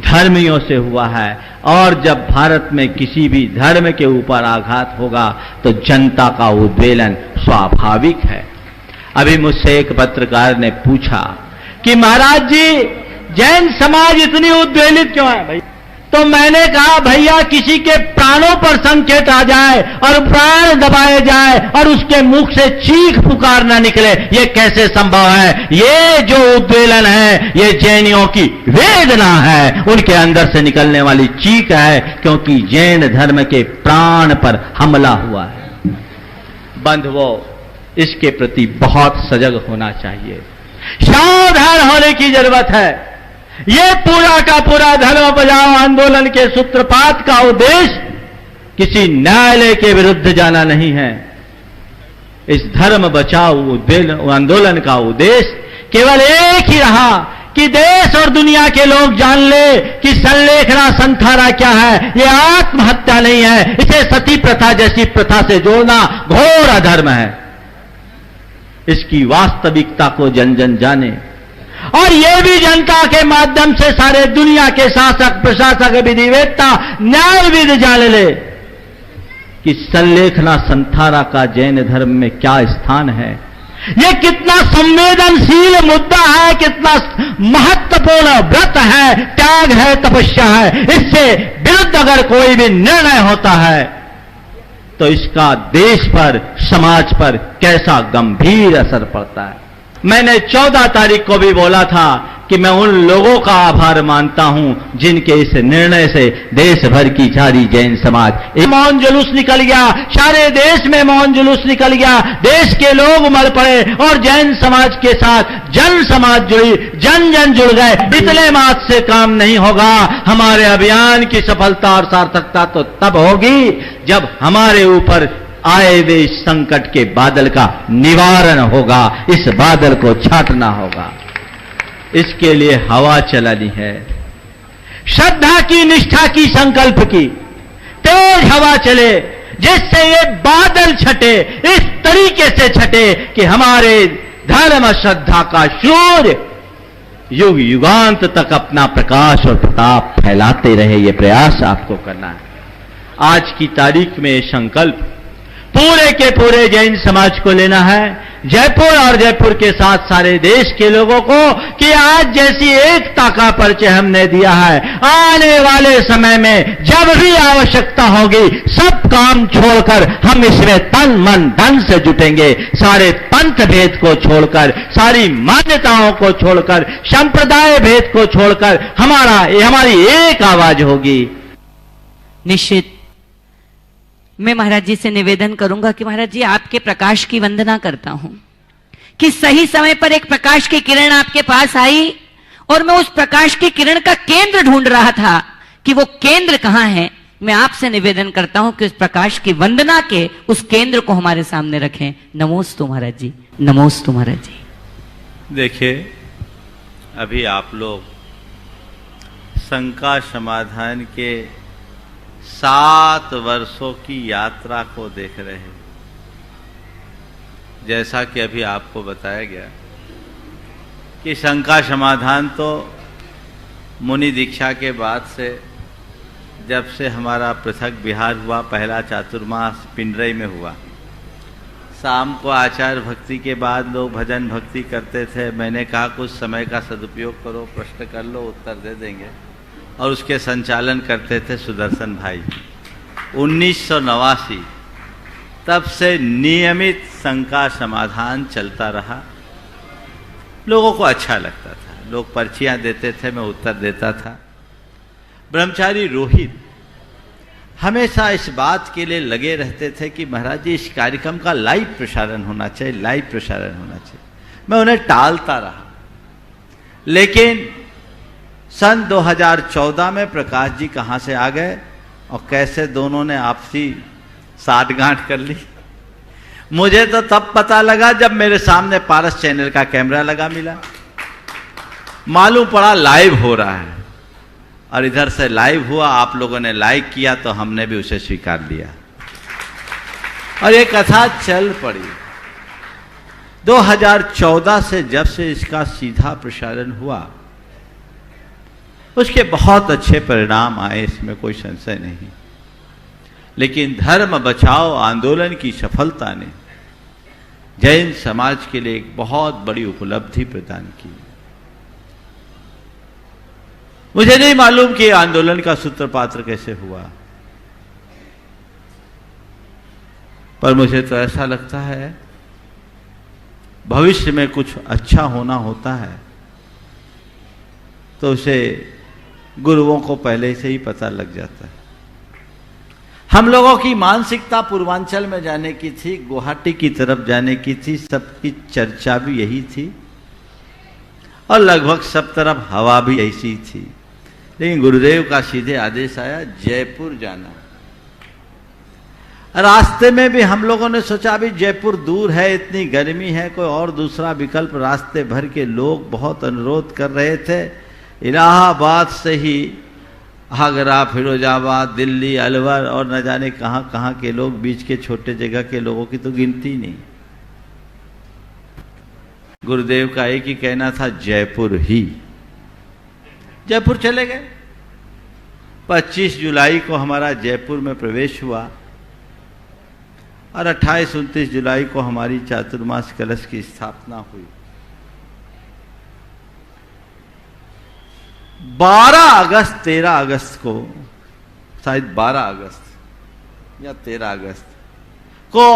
G: धर्मियों से हुआ है, और जब भारत में किसी भी धर्म के ऊपर आघात होगा तो जनता का उद्वेलन स्वाभाविक है। अभी मुझसे एक पत्रकार ने पूछा कि महाराज जी, जैन समाज इतनी उद्वेलित क्यों है भाई? तो मैंने कहा, भैया किसी के प्राणों पर संकट आ जाए और प्राण दबाए जाए और उसके मुख से चीख पुकार ना निकले, ये कैसे संभव है? ये जो उद्वेलन है ये जैनियों की वेदना है, उनके अंदर से निकलने वाली चीख है, क्योंकि जैन धर्म के प्राण पर हमला हुआ है। बंधुओं, इसके प्रति बहुत सजग होना चाहिए, सावधान होने की जरूरत है। ये पूरा का पूरा धर्म बचाओ आंदोलन के सूत्रपात का उद्देश्य किसी न्यायालय के विरुद्ध जाना नहीं है। इस धर्म बचाओ आंदोलन का उद्देश्य केवल एक ही रहा कि देश और दुनिया के लोग जान ले कि संलेखना संथारा क्या है। ये आत्महत्या नहीं है, इसे सती प्रथा जैसी प्रथा से जोड़ना घोर अधर्म है। इसकी वास्तविकता को जन जन जाने और यह भी जनता के माध्यम से सारे दुनिया के शासक, प्रशासक, विधिवेत्ता, न्यायविद जान ले कि संलेखना संथारा का जैन धर्म में क्या स्थान है। यह कितना संवेदनशील मुद्दा है, कितना महत्वपूर्ण व्रत है, त्याग है, तपस्या है। इससे विरुद्ध अगर कोई भी निर्णय होता है तो इसका देश पर, समाज पर कैसा गंभीर असर पड़ता है। मैंने 14 तारीख को भी बोला था कि मैं उन लोगों का आभार मानता हूं जिनके इस निर्णय से देश भर की सारी जैन समाज मौन जुलूस निकल गया, सारे देश में मौन जुलूस निकल गया, देश के लोग उमड़ पड़े और जैन समाज के साथ जन समाज जुड़ी, जन जन जुड़ गए। इतने मात से काम नहीं होगा। हमारे अभियान की सफलता और सार्थकता तो तब होगी जब हमारे ऊपर आए हुए इस संकट के बादल का निवारण होगा, इस बादल को छाटना होगा। इसके लिए हवा चलानी है, श्रद्धा की, निष्ठा की, संकल्प की तेज हवा चले, जिससे ये बादल छटे, इस तरीके से छटे कि हमारे धर्म श्रद्धा का सूर्य युग युगांत तक अपना प्रकाश और प्रताप फैलाते रहे। ये प्रयास आपको करना है। आज की तारीख में ये संकल्प पूरे के पूरे जैन समाज को लेना है, जयपुर और जयपुर के साथ सारे देश के लोगों को, कि आज जैसी एकता का परिचय हमने दिया है, आने वाले समय में जब भी आवश्यकता होगी सब काम छोड़कर हम इसमें तन मन धन से जुटेंगे। सारे पंथ भेद को छोड़कर, सारी मान्यताओं को छोड़कर, संप्रदाय भेद को छोड़कर हमारी एक आवाज होगी।
D: निश्चित मैं महाराज जी से निवेदन करूंगा कि महाराज जी आपके प्रकाश की वंदना करता हूं कि सही समय पर एक प्रकाश की किरण आपके पास आई और मैं उस प्रकाश की किरण का केंद्र ढूंढ रहा था कि वो केंद्र कहां है। मैं आपसे निवेदन करता हूं कि उस प्रकाश की वंदना के उस केंद्र को हमारे सामने रखें। नमोस्तु महाराज जी, नमोस्तु महाराज जी।
H: देखिए, अभी आप लोग शंका समाधान के 7 वर्षों की यात्रा को देख रहे हैं। जैसा कि अभी आपको बताया गया कि शंका समाधान तो मुनि दीक्षा के बाद से, जब से हमारा पृथक विहार हुआ, पहला चातुर्मास पिंडरई में हुआ, शाम को आचार भक्ति के बाद लोग भजन भक्ति करते थे। मैंने कहा कुछ समय का सदुपयोग करो, प्रश्न कर लो, उत्तर दे देंगे, और उसके संचालन करते थे सुदर्शन भाई। 1989 तब से नियमित शंका समाधान चलता रहा। लोगों को अच्छा लगता था, लोग पर्चियां देते थे, मैं उत्तर देता था। ब्रह्मचारी रोहित हमेशा इस बात के लिए लगे रहते थे कि महाराज जी इस कार्यक्रम का लाइव प्रसारण होना चाहिए, लाइव प्रसारण होना चाहिए। मैं उन्हें टालता रहा, लेकिन सन 2014 में प्रकाश जी कहां से आ गए और कैसे दोनों ने आपसी साठगांठ कर ली, मुझे तो तब पता लगा जब मेरे सामने पारस चैनल का कैमरा लगा मिला। मालूम पड़ा लाइव हो रहा है, और इधर से लाइव हुआ, आप लोगों ने लाइक किया तो हमने भी उसे स्वीकार लिया और ये कथा चल पड़ी। 2014 से जब से इसका सीधा प्रसारण हुआ, उसके बहुत अच्छे परिणाम आए, इसमें कोई संशय नहीं। लेकिन धर्म बचाओ आंदोलन की सफलता ने जैन समाज के लिए एक बहुत बड़ी उपलब्धि प्रदान की। मुझे नहीं मालूम कि आंदोलन का सूत्रपात्र कैसे हुआ, पर मुझे तो ऐसा लगता है भविष्य में कुछ अच्छा होना होता है तो उसे गुरुओं को पहले से ही पता लग जाता है। हम लोगों की मानसिकता पूर्वांचल में जाने की थी, गुवाहाटी की तरफ जाने की थी, सबकी चर्चा भी यही थी और लगभग सब तरफ हवा भी ऐसी थी। लेकिन गुरुदेव का सीधे आदेश आया जयपुर जाना। रास्ते में भी हम लोगों ने सोचा भी जयपुर दूर है, इतनी गर्मी है, कोई और दूसरा विकल्प। रास्ते भर के लोग बहुत अनुरोध कर रहे थे। इलाहाबाद से ही आगरा, फिरोजाबाद, दिल्ली, अलवर और न जाने कहां कहां के लोग, बीच के छोटे जगह के लोगों की तो गिनती नहीं। गुरुदेव का एक ही कहना था जयपुर ही। जयपुर चले गए। 25 जुलाई को हमारा जयपुर में प्रवेश हुआ और 28-29 जुलाई को हमारी चातुर्मास कलश की स्थापना हुई। 12 अगस्त 13 अगस्त को, शायद 12 अगस्त या 13 अगस्त को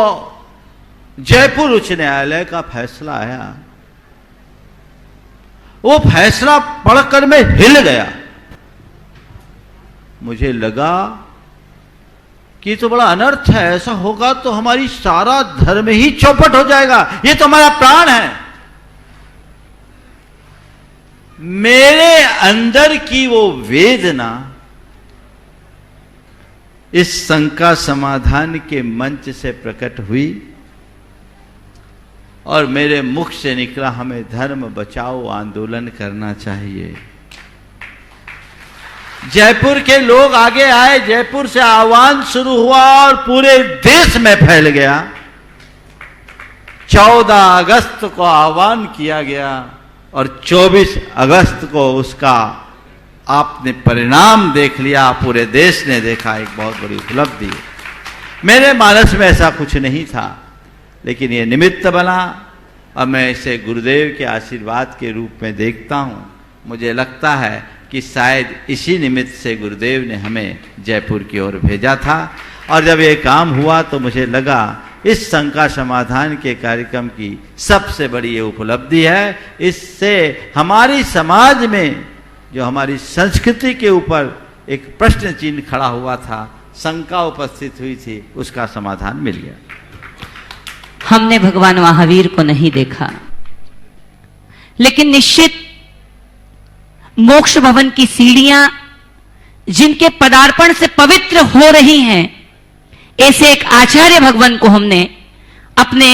H: जयपुर उच्च न्यायालय का फैसला आया। वो फैसला पढ़कर मैं हिल गया। मुझे लगा कि तो बड़ा अनर्थ है, ऐसा होगा तो हमारी सारा धर्म ही चौपट हो जाएगा, ये तो हमारा प्राण है। मेरे अंदर की वो वेदना इस शंका समाधान के मंच से प्रकट हुई और मेरे मुख से निकला, हमें धर्म बचाओ आंदोलन करना चाहिए। जयपुर के लोग आगे आए, जयपुर से आह्वान शुरू हुआ और पूरे देश में फैल गया। 14 अगस्त को आह्वान किया गया और 24 अगस्त को उसका आपने परिणाम देख लिया, पूरे देश ने देखा। एक बहुत बड़ी उपलब्धि। मेरे मानस में ऐसा कुछ नहीं था, लेकिन ये निमित्त बना और मैं इसे गुरुदेव के आशीर्वाद के रूप में देखता हूँ। मुझे लगता है कि शायद इसी निमित्त से गुरुदेव ने हमें जयपुर की ओर भेजा था, और जब ये काम हुआ तो मुझे लगा इस शंका समाधान के कार्यक्रम की सबसे बड़ी ये उपलब्धि है। इससे हमारी समाज में जो हमारी संस्कृति के ऊपर एक प्रश्न चिन्ह खड़ा हुआ था, शंका उपस्थित हुई थी, उसका समाधान मिल गया।
D: हमने भगवान महावीर को नहीं देखा, लेकिन निश्चित मोक्ष भवन की सीढ़ियां जिनके पदार्पण से पवित्र हो रही हैं, ऐसे एक आचार्य भगवान को हमने अपने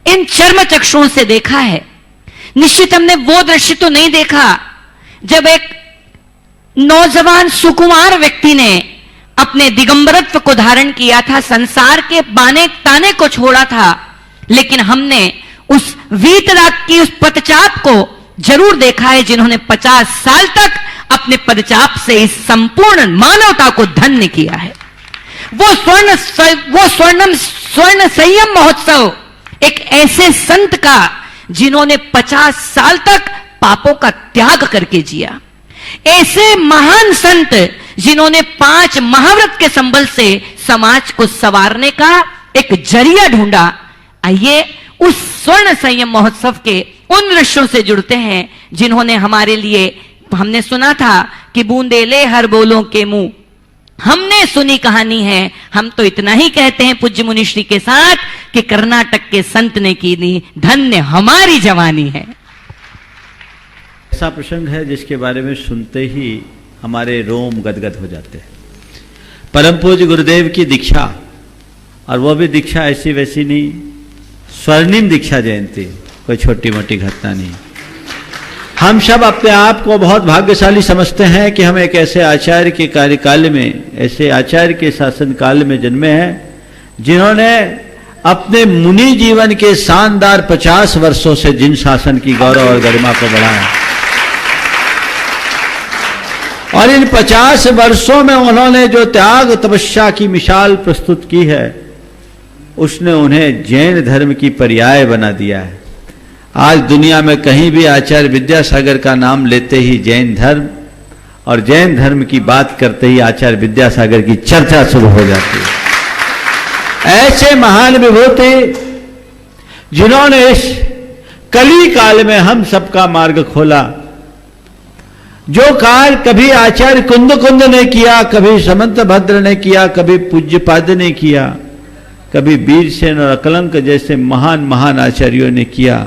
D: इन चर्म चक्षुओं से देखा है। निश्चित हमने वो दृश्य तो नहीं देखा जब एक नौजवान सुकुमार व्यक्ति ने अपने दिगंबरत्व को धारण किया था, संसार के बाने ताने को छोड़ा था, लेकिन हमने उस वीतराग की उस पदचाप को जरूर देखा है जिन्होंने 50 साल तक अपने पदचाप से इस संपूर्ण मानवता को धन्य किया है। वो स्वर्ण संयम महोत्सव एक ऐसे संत का जिन्होंने 50 साल तक पापों का त्याग करके जिया, ऐसे महान संत जिन्होंने 5 महाव्रत के संबल से समाज को संवारने का एक जरिया ढूंढा। आइए उस स्वर्ण संयम महोत्सव के उन दृश्यों से जुड़ते हैं जिन्होंने हमारे लिए, हमने सुना था कि बूंदे ले हर बोलों के मुंह, हमने सुनी कहानी है। हम तो इतना ही कहते हैं पूज्य मुनिश्री के साथ कि कर्नाटक के संत ने की दी, धन्य हमारी जवानी है।
H: ऐसा प्रसंग है जिसके बारे में सुनते ही हमारे रोम गदगद हो जाते हैं। परम पूज्य गुरुदेव की दीक्षा, और वो भी दीक्षा ऐसी वैसी नहीं, स्वर्णिम दीक्षा जयंती, कोई छोटी मोटी घटना नहीं। हम सब अपने आप को बहुत भाग्यशाली समझते हैं कि हम एक ऐसे आचार्य के कार्यकाल में, ऐसे आचार्य के शासन काल में जन्मे हैं जिन्होंने अपने मुनि जीवन के शानदार 50 वर्षों से जिन शासन की गौरव और गरिमा को बढ़ाया, और इन 50 वर्षों में उन्होंने जो त्याग तपस्या की मिसाल प्रस्तुत की है, उसने उन्हें जैन धर्म की पर्याय बना दिया है। आज दुनिया में कहीं भी आचार्य विद्यासागर का नाम लेते ही जैन धर्म, और जैन धर्म की बात करते ही आचार्य विद्यासागर की चर्चा शुरू हो जाती है। ऐसे महान विभूति जिन्होंने इस कली काल में हम सबका मार्ग खोला, जो काल कभी आचार्य कुंद ने किया, कभी समंत भद्र ने किया, कभी पूज्यपाद ने किया, कभी वीरसेन और अकलंक जैसे महान महान आचार्यों ने किया।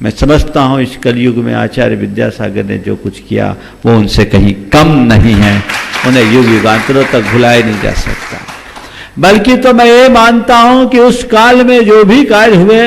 H: मैं समझता हूं इस कलयुग में आचार्य विद्यासागर ने जो कुछ किया वो उनसे कहीं कम नहीं है, उन्हें युग युगांतरों तक भुलाया नहीं जा सकता। बल्कि तो मैं ये मानता हूं कि उस काल में जो भी कार्य हुए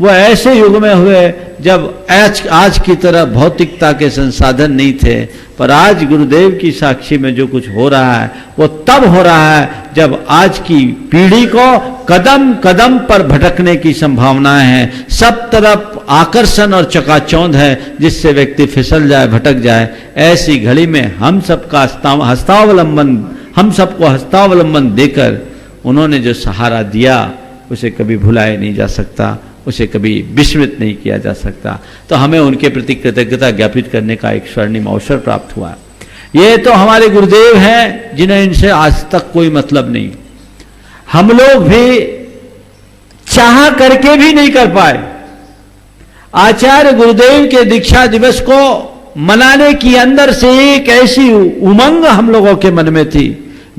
H: वो ऐसे युग में हुए जब आज की तरह भौतिकता के संसाधन नहीं थे, पर आज गुरुदेव की साक्षी में जो कुछ हो रहा है वो तब हो रहा है जब आज की पीढ़ी को कदम कदम पर भटकने की संभावनाएं हैं। सब तरफ आकर्षण और चकाचौंध है जिससे व्यक्ति फिसल जाए, भटक जाए। ऐसी घड़ी में हम सबका हस्तावलंबन, हम सबको हस्तावलंबन देकर उन्होंने जो सहारा दिया उसे कभी भुलाया नहीं जा सकता, उसे कभी विस्मृत नहीं किया जा सकता। तो हमें उनके प्रति कृतज्ञता ज्ञापित करने का एक स्वर्णिम अवसर प्राप्त हुआ। ये तो हमारे गुरुदेव हैं जिन्हें इनसे आज तक कोई मतलब नहीं। हम लोग भी चाह करके भी नहीं कर पाए। आचार्य गुरुदेव के दीक्षा दिवस को मनाने की अंदर से एक ऐसी उमंग हम लोगों के मन में थी,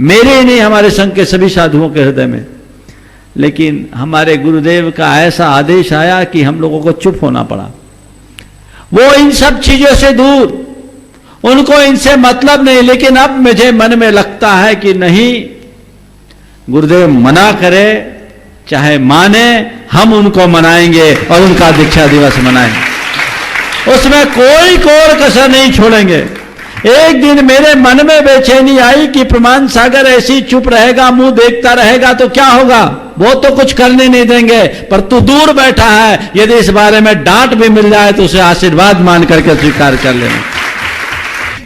H: मेरे नहीं, हमारे संघ के सभी साधुओं के हृदय में। लेकिन हमारे गुरुदेव का ऐसा आदेश आया कि हम लोगों को चुप होना पड़ा। वो इन सब चीजों से दूर, उनको इनसे मतलब नहीं। लेकिन अब मुझे मन में लगता है कि नहीं, गुरुदेव मना करे चाहे माने, हम उनको मनाएंगे और उनका दीक्षा दिवस मनाएंगे। उसमें कोई कोर कसर नहीं छोड़ेंगे। एक दिन मेरे मन में बेचैनी आई कि प्रमाण सागर ऐसी चुप रहेगा, मुंह देखता रहेगा तो क्या होगा, वो तो कुछ करने नहीं देंगे, पर तू दूर बैठा है, यदि इस बारे में डांट भी मिल जाए तो उसे आशीर्वाद मान करके स्वीकार कर लेना।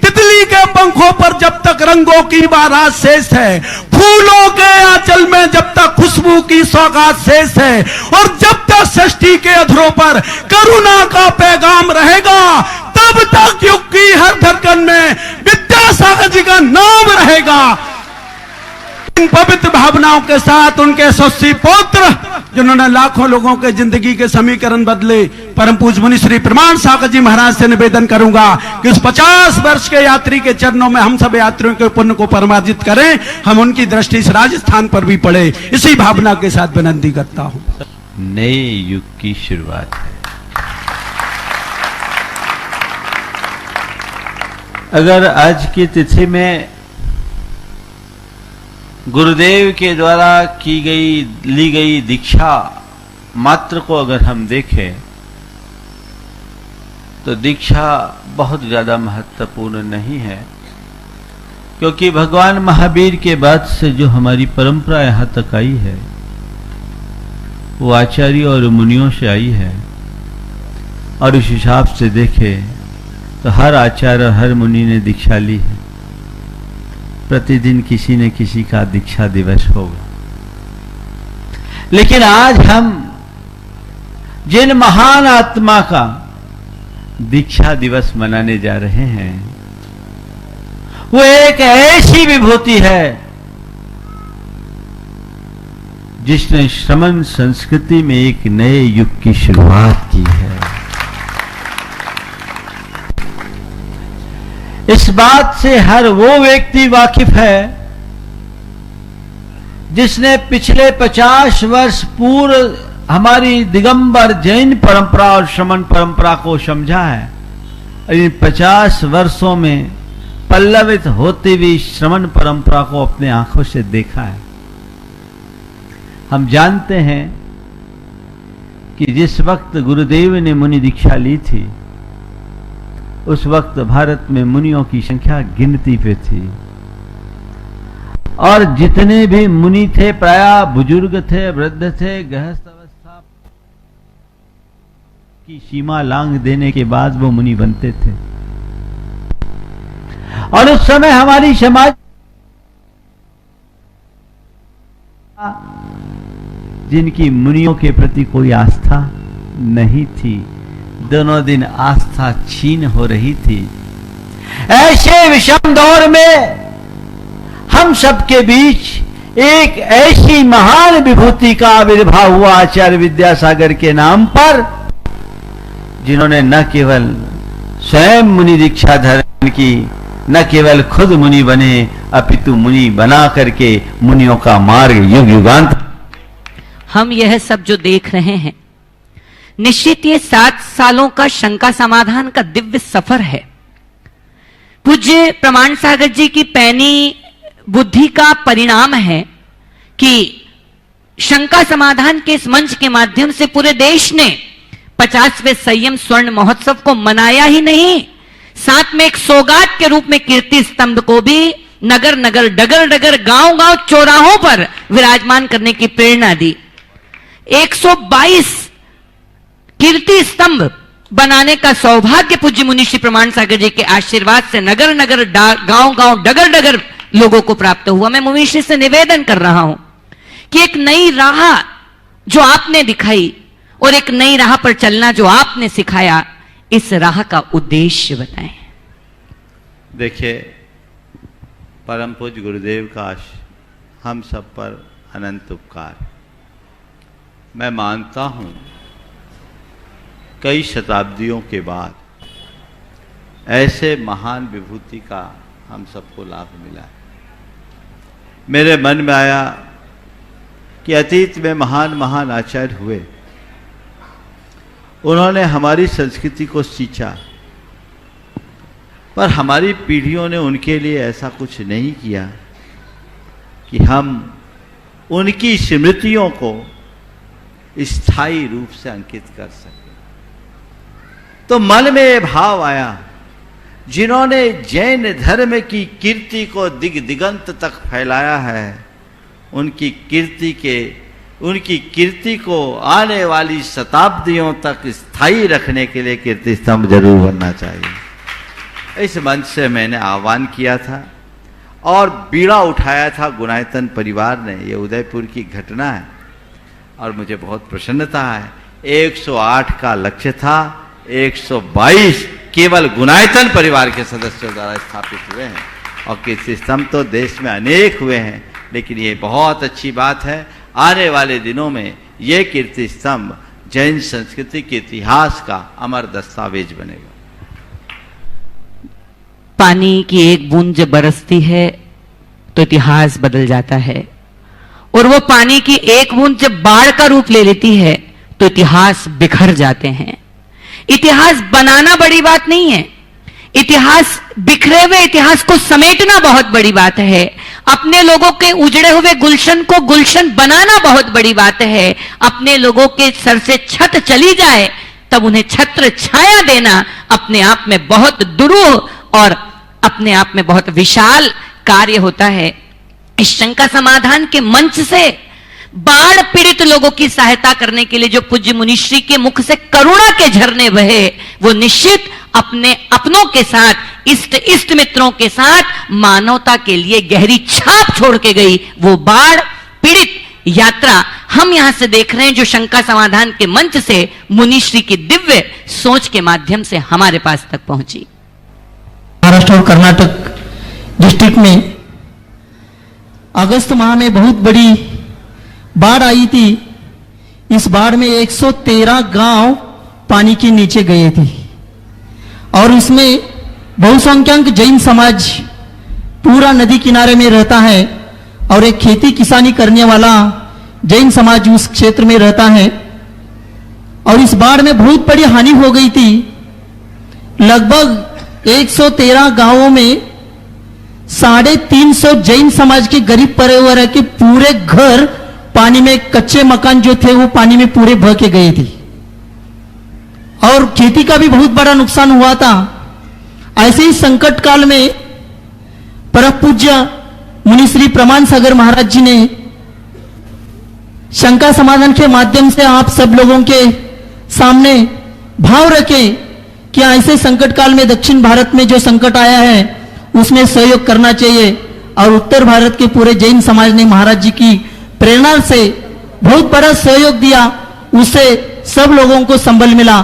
I: तितली मोती के पंखों पर जब तक रंगों की बारात शेष है, फूलों के आंचल में जब तक खुशबू की सौगात शेष है, और जब तक षष्ठी के अधरों पर करुणा का पैगाम रहेगा, तब तक युग की हर धड़कन में विद्यासागर जी का नाम रहेगा। इन पवित्र भावनाओं के साथ उनके यशस्वी पुत्र जिन्होंने लाखों लोगों के जिंदगी के समीकरण बदले, परम पूज्य मुनि श्री प्रमाण सागर जी महाराज से निवेदन करूंगा कि उस 50 वर्ष के यात्री के चरणों में हम सब यात्रियों के पुण्य को परमार्जित करें। हम उनकी दृष्टि से राजस्थान पर भी पड़े, इसी भावना के साथ विनती करता हूं।
H: नए युग की शुरुआत है। अगर आज की तिथि में गुरुदेव के द्वारा ली गई दीक्षा मात्र को अगर हम देखें तो दीक्षा बहुत ज्यादा महत्वपूर्ण नहीं है, क्योंकि भगवान महावीर के बाद से जो हमारी परंपरा यहां तक आई है वो आचार्य और मुनियों से आई है। और उस हिसाब से देखें तो हर आचार्य और हर मुनि ने दीक्षा ली है। प्रतिदिन किसी न किसी का दीक्षा दिवस होगा। लेकिन आज हम जिन महान आत्मा का दीक्षा दिवस मनाने जा रहे हैं वो एक ऐसी विभूति है जिसने श्रमण संस्कृति में एक नए युग की शुरुआत की है। इस बात से हर वो व्यक्ति वाकिफ है जिसने पिछले 50 वर्ष पूर्व हमारी दिगंबर जैन परंपरा और श्रमण परंपरा को समझा है। इन 50 वर्षों में पल्लवित होती हुई श्रमण परंपरा को अपने आंखों से देखा है। हम जानते हैं कि जिस वक्त गुरुदेव ने मुनि दीक्षा ली थी उस वक्त भारत में मुनियों की संख्या गिनती पे थी, और जितने भी मुनि थे प्रायः बुजुर्ग थे, वृद्ध थे, गृहस्थ अवस्था की सीमा लांघ देने के बाद वो मुनि बनते थे। और उस समय हमारी समाज जिनकी मुनियों के प्रति कोई आस्था नहीं थी, दोनों दिन आस्था छीन हो रही थी। ऐसे विषम दौर में हम सबके बीच एक ऐसी महान विभूति का आविर्भाव हुआ आचार्य विद्यासागर के नाम पर, जिन्होंने न केवल स्वयं मुनि दीक्षा धारण की, न केवल खुद मुनि बने, अपितु मुनि बना करके मुनियों का मार्ग युग युगांत।
D: हम यह सब जो देख रहे हैं निश्चित ये 7 सालों का शंका समाधान का दिव्य सफर है। पूज्य प्रमाण सागर जी की पैनी बुद्धि का परिणाम है कि शंका समाधान के इस मंच के माध्यम से पूरे देश ने 50वें संयम स्वर्ण महोत्सव को मनाया ही नहीं, साथ में एक सौगात के रूप में कीर्ति स्तंभ को भी नगर नगर डगर डगर गांव गांव चौराहों पर विराजमान करने की प्रेरणा दी। 122 कीर्ति स्तंभ बनाने का सौभाग्य पूज्य मुनि श्री प्रमाण सागर जी के आशीर्वाद से नगर नगर गांव गांव डगर डगर लोगों को प्राप्त हुआ। मैं मुनि श्री से निवेदन कर रहा हूं कि एक नई राह जो आपने दिखाई और एक नई राह पर चलना जो आपने सिखाया, इस राह का उद्देश्य बताएं।
H: देखिए, परम पूज्य गुरुदेव का हम सब पर अनंत उपकार। मैं मानता हूं कई शताब्दियों के बाद ऐसे महान विभूति का हम सबको लाभ मिला है। मेरे मन में आया कि अतीत में महान महान आचार्य हुए, उन्होंने हमारी संस्कृति को सींचा, पर हमारी पीढ़ियों ने उनके लिए ऐसा कुछ नहीं किया कि हम उनकी स्मृतियों को स्थायी रूप से अंकित कर सके। तो मन में यह भाव आया, जिन्होंने जैन धर्म की कीर्ति को दिगंत तक फैलाया है, उनकी कीर्ति को आने वाली शताब्दियों तक स्थायी रखने के लिए कीर्ति स्तंभ जरूर बनना चाहिए। इस मंच से मैंने आह्वान किया था और बीड़ा उठाया था गुणायतन परिवार ने। ये उदयपुर की घटना है और मुझे बहुत प्रसन्नता है। 108 का लक्ष्य था, 122 केवल गुणायतन परिवार के सदस्यों द्वारा स्थापित हुए हैं और कीर्ति स्तंभ तो देश में अनेक हुए हैं, लेकिन ये बहुत अच्छी बात है। आने वाले दिनों में ये कीर्ति स्तंभ जैन संस्कृति के इतिहास का अमर दस्तावेज बनेगा।
D: पानी की एक बूंद जब बरसती है तो इतिहास बदल जाता है, और वो पानी की एक बूंद जब बाढ़ का रूप ले लेती है तो इतिहास बिखर जाते हैं। इतिहास बनाना बड़ी बात नहीं है, इतिहास बिखरे हुए इतिहास को समेटना बहुत बड़ी बात है। अपने लोगों के उजड़े हुए गुलशन को गुलशन बनाना बहुत बड़ी बात है। अपने लोगों के सर से छत चली जाए तब उन्हें छत्र छाया देना अपने आप में बहुत दुरूह और अपने आप में बहुत विशाल कार्य होता है। इस शंका समाधान के मंच से बाढ़ पीड़ित लोगों की सहायता करने के लिए जो पूज्य मुनिश्री के मुख से करुणा के झरने बहे, वो निश्चित अपने अपनों के साथ, इष्ट मित्रों के साथ मानवता के लिए गहरी छाप छोड़ के गई। वो बाढ़ पीड़ित यात्रा हम यहां से देख रहे हैं, जो शंका समाधान के मंच से मुनिश्री की दिव्य सोच के माध्यम से हमारे पास तक पहुंची।
J: महाराष्ट्र और कर्नाटक डिस्ट्रिक्ट में अगस्त माह में बहुत बड़ी बाढ़ आई थी। इस बाढ़ में 113 गांव पानी के नीचे गए थे और इसमें बहुसंख्यक जैन समाज पूरा नदी किनारे में रहता है और एक खेती किसानी करने वाला जैन समाज उस क्षेत्र में रहता है। और इस बाढ़ में बहुत बड़ी हानि हो गई थी। लगभग 113 गांवों में 350 जैन समाज के गरीब परिवार के पूरे घर पानी में, कच्चे मकान जो थे वो पानी में पूरे बह के गए थे और खेती का भी बहुत बड़ा नुकसान हुआ था। ऐसे ही संकट काल में परम पूज्य मुनिश्री प्रमाण सागर महाराज जी ने शंका समाधान के माध्यम से आप सब लोगों के सामने भाव रखे कि ऐसे संकट काल में दक्षिण भारत में जो संकट आया है उसमें सहयोग करना चाहिए। और उत्तर भारत के पूरे जैन समाज ने महाराज जी की प्रेरणा से बहुत बड़ा सहयोग दिया, उससे सब लोगों को संबल मिला।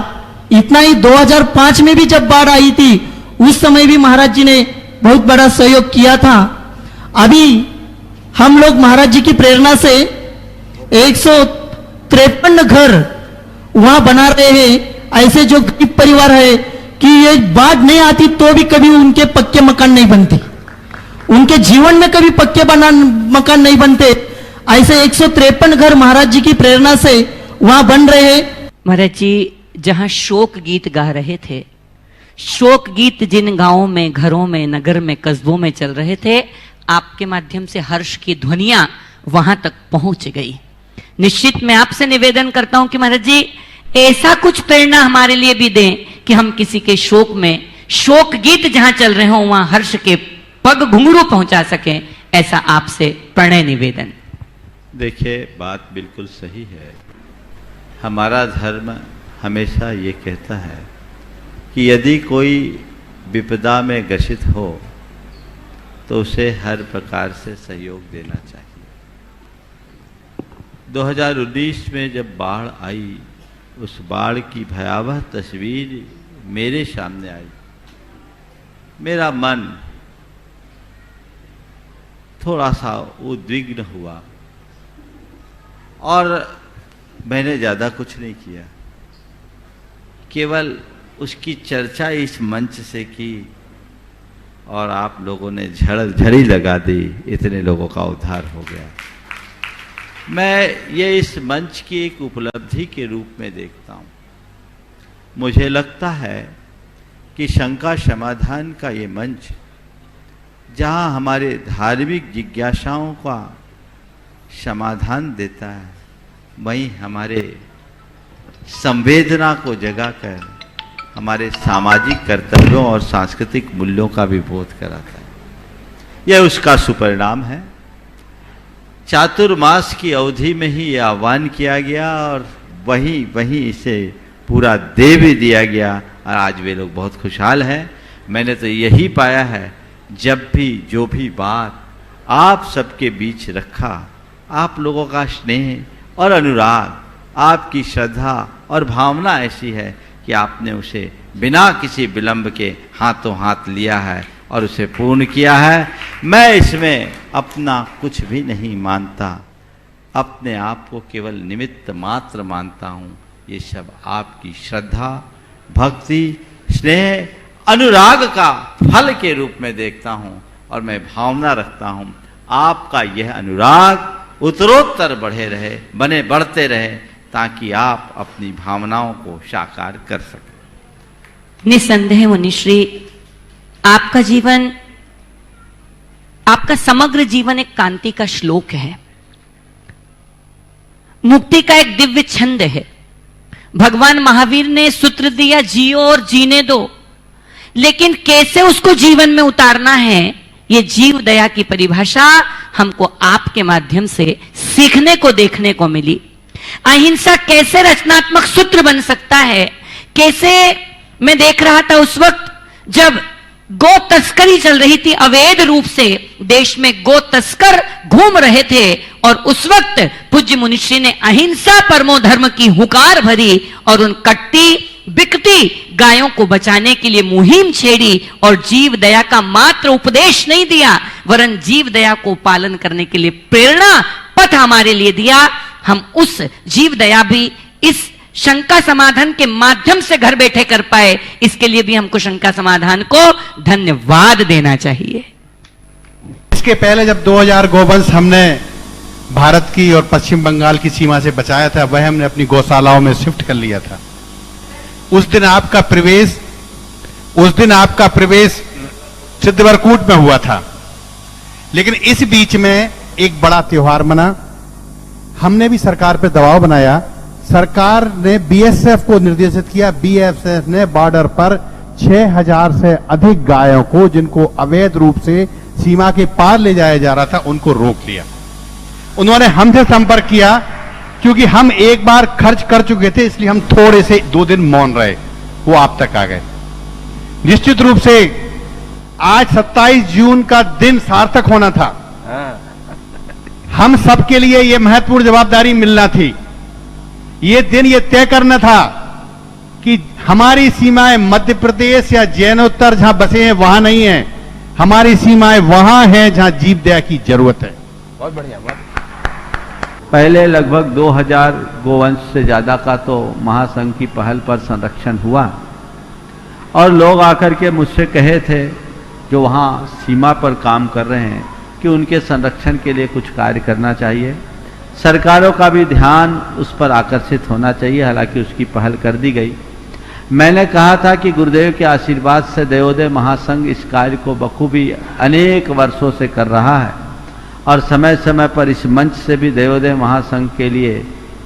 J: इतना ही 2005 में भी जब बाढ़ आई थी उस समय भी महाराज जी ने बहुत बड़ा सहयोग किया था। अभी हम लोग महाराज जी की प्रेरणा से 153 घर वहां बना रहे हैं। ऐसे जो गरीब परिवार है कि ये बाढ़ नहीं आती तो भी कभी उनके पक्के मकान नहीं बनते, उनके जीवन में कभी पक्के मकान नहीं बनते। ऐसे 153 घर महाराज जी की प्रेरणा से वहां बन रहे हैं।
D: महाराज जी जहां शोक गीत गा रहे थे, शोक गीत जिन गांवों में, घरों में, नगर में, कस्बों में चल रहे थे, आपके माध्यम से हर्ष की ध्वनियां वहां तक पहुंच गई। निश्चित मैं आपसे निवेदन करता हूं कि महाराज जी ऐसा कुछ प्रेरणा हमारे लिए भी दें कि हम किसी के शोक में, शोक गीत जहां चल रहे हों वहां हर्ष के पग घुंघरू पहुंचा सकें। ऐसा आपसे प्रणय निवेदन।
H: देखिए, बात बिल्कुल सही है। हमारा धर्म हमेशा ये कहता है कि यदि कोई विपदा में ग्रसित हो तो उसे हर प्रकार से सहयोग देना चाहिए। 2019 में जब बाढ़ आई, उस बाढ़ की भयावह तस्वीर मेरे सामने आई। मेरा मन थोड़ा सा उद्विग्न हुआ और मैंने ज़्यादा कुछ नहीं किया, केवल उसकी चर्चा इस मंच से की और आप लोगों ने झड़ी लगा दी। इतने लोगों का उद्धार हो गया। मैं ये इस मंच की एक उपलब्धि के रूप में देखता हूँ। मुझे लगता है कि शंका समाधान का ये मंच, जहाँ हमारे धार्मिक जिज्ञासाओं का समाधान देता है, वहीं हमारे संवेदना को जगाकर हमारे सामाजिक कर्तव्यों और सांस्कृतिक मूल्यों का भी बोध कराता है। यह उसका सुपरिणाम है। चातुर्मास की अवधि में ही यह आह्वान किया गया और वहीं इसे पूरा दे भी दिया गया और आज वे लोग बहुत खुशहाल हैं। मैंने तो यही पाया है, जब भी जो भी बात आप सबके बीच रखा, आप लोगों का स्नेह और अनुराग, आपकी श्रद्धा और भावना ऐसी है कि आपने उसे बिना किसी विलंब के हाथों हाथ लिया है और उसे पूर्ण किया है। मैं इसमें अपना कुछ भी नहीं मानता, अपने आप को केवल निमित्त मात्र मानता हूँ। ये सब आपकी श्रद्धा, भक्ति, स्नेह, अनुराग का फल के रूप में देखता हूँ और मैं भावना रखता हूँ आपका यह अनुराग उत्तरोत्तर बढ़े रहे, बढ़ते रहे, ताकि आप अपनी भावनाओं को साकार कर सकें।
D: निसंदेह मुनिश्री, आपका जीवन, आपका समग्र जीवन एक कांति का श्लोक है, मुक्ति का एक दिव्य छंद है। भगवान महावीर ने सूत्र दिया, जियो और जीने दो, लेकिन कैसे उसको जीवन में उतारना है, ये जीव दया की परिभाषा हमको आपके माध्यम से सीखने को, देखने को मिली। अहिंसा कैसे रचनात्मक सूत्र बन सकता है, कैसे मैं देख रहा था उस वक्त जब गो तस्करी चल रही थी, अवैध रूप से देश में गो तस्कर घूम रहे थे, और उस वक्त पूज्य मुनिश्री ने अहिंसा परमो धर्म की हुकार भरी और उन कटती बिकती गायों को बचाने के लिए मुहिम छेड़ी और जीव दया का मात्र उपदेश नहीं दिया, वरन जीव दया को पालन करने के लिए प्रेरणा पथ हमारे लिए दिया। हम उस जीव दया भी इस शंका समाधान के माध्यम से घर बैठे कर पाए, इसके लिए भी हमको शंका समाधान को धन्यवाद देना चाहिए।
K: इसके पहले जब 2000 गोवंश हमने भारत की और पश्चिम बंगाल की सीमा से बचाया था, वह हमने अपनी गौशालाओं में शिफ्ट कर लिया था। उस दिन आपका प्रवेश सिद्धवरकूट में हुआ था, लेकिन इस बीच में एक बड़ा त्योहार मना। हमने भी सरकार पर दबाव बनाया, सरकार ने बीएसएफ को निर्देशित किया, बीएसएफ ने बॉर्डर पर 6000 से अधिक गायों को, जिनको अवैध रूप से सीमा के पार ले जाया जा रहा था, उनको रोक लिया। उन्होंने हमसे संपर्क किया, क्योंकि हम एक बार खर्च कर चुके थे, इसलिए हम थोड़े से 2 दिन मौन रहे, वो आप तक आ गए। निश्चित रूप से आज 27 जून का दिन सार्थक होना था। हम सबके लिए यह महत्वपूर्ण जवाबदारी मिलना थी। ये दिन ये तय करना था कि हमारी सीमाएं मध्य प्रदेश या जैनोत्तर जहां बसे हैं वहां नहीं है, हमारी सीमाएं वहां हैं जहां जीव दया की जरूरत है।
H: बहुत बढ़िया। पहले लगभग 2000 गोवंश से ज्यादा का तो महासंघ की पहल पर संरक्षण हुआ, और लोग आकर के मुझसे कहे थे जो वहां सीमा पर काम कर रहे हैं कि उनके संरक्षण के लिए कुछ कार्य करना चाहिए, सरकारों का भी ध्यान उस पर आकर्षित होना चाहिए। हालांकि उसकी पहल कर दी गई। मैंने कहा था कि गुरुदेव के आशीर्वाद से देवोदय महासंघ इस कार्य को बखूबी अनेक वर्षों से कर रहा है, और समय समय पर इस मंच से भी देवोदय महासंघ के लिए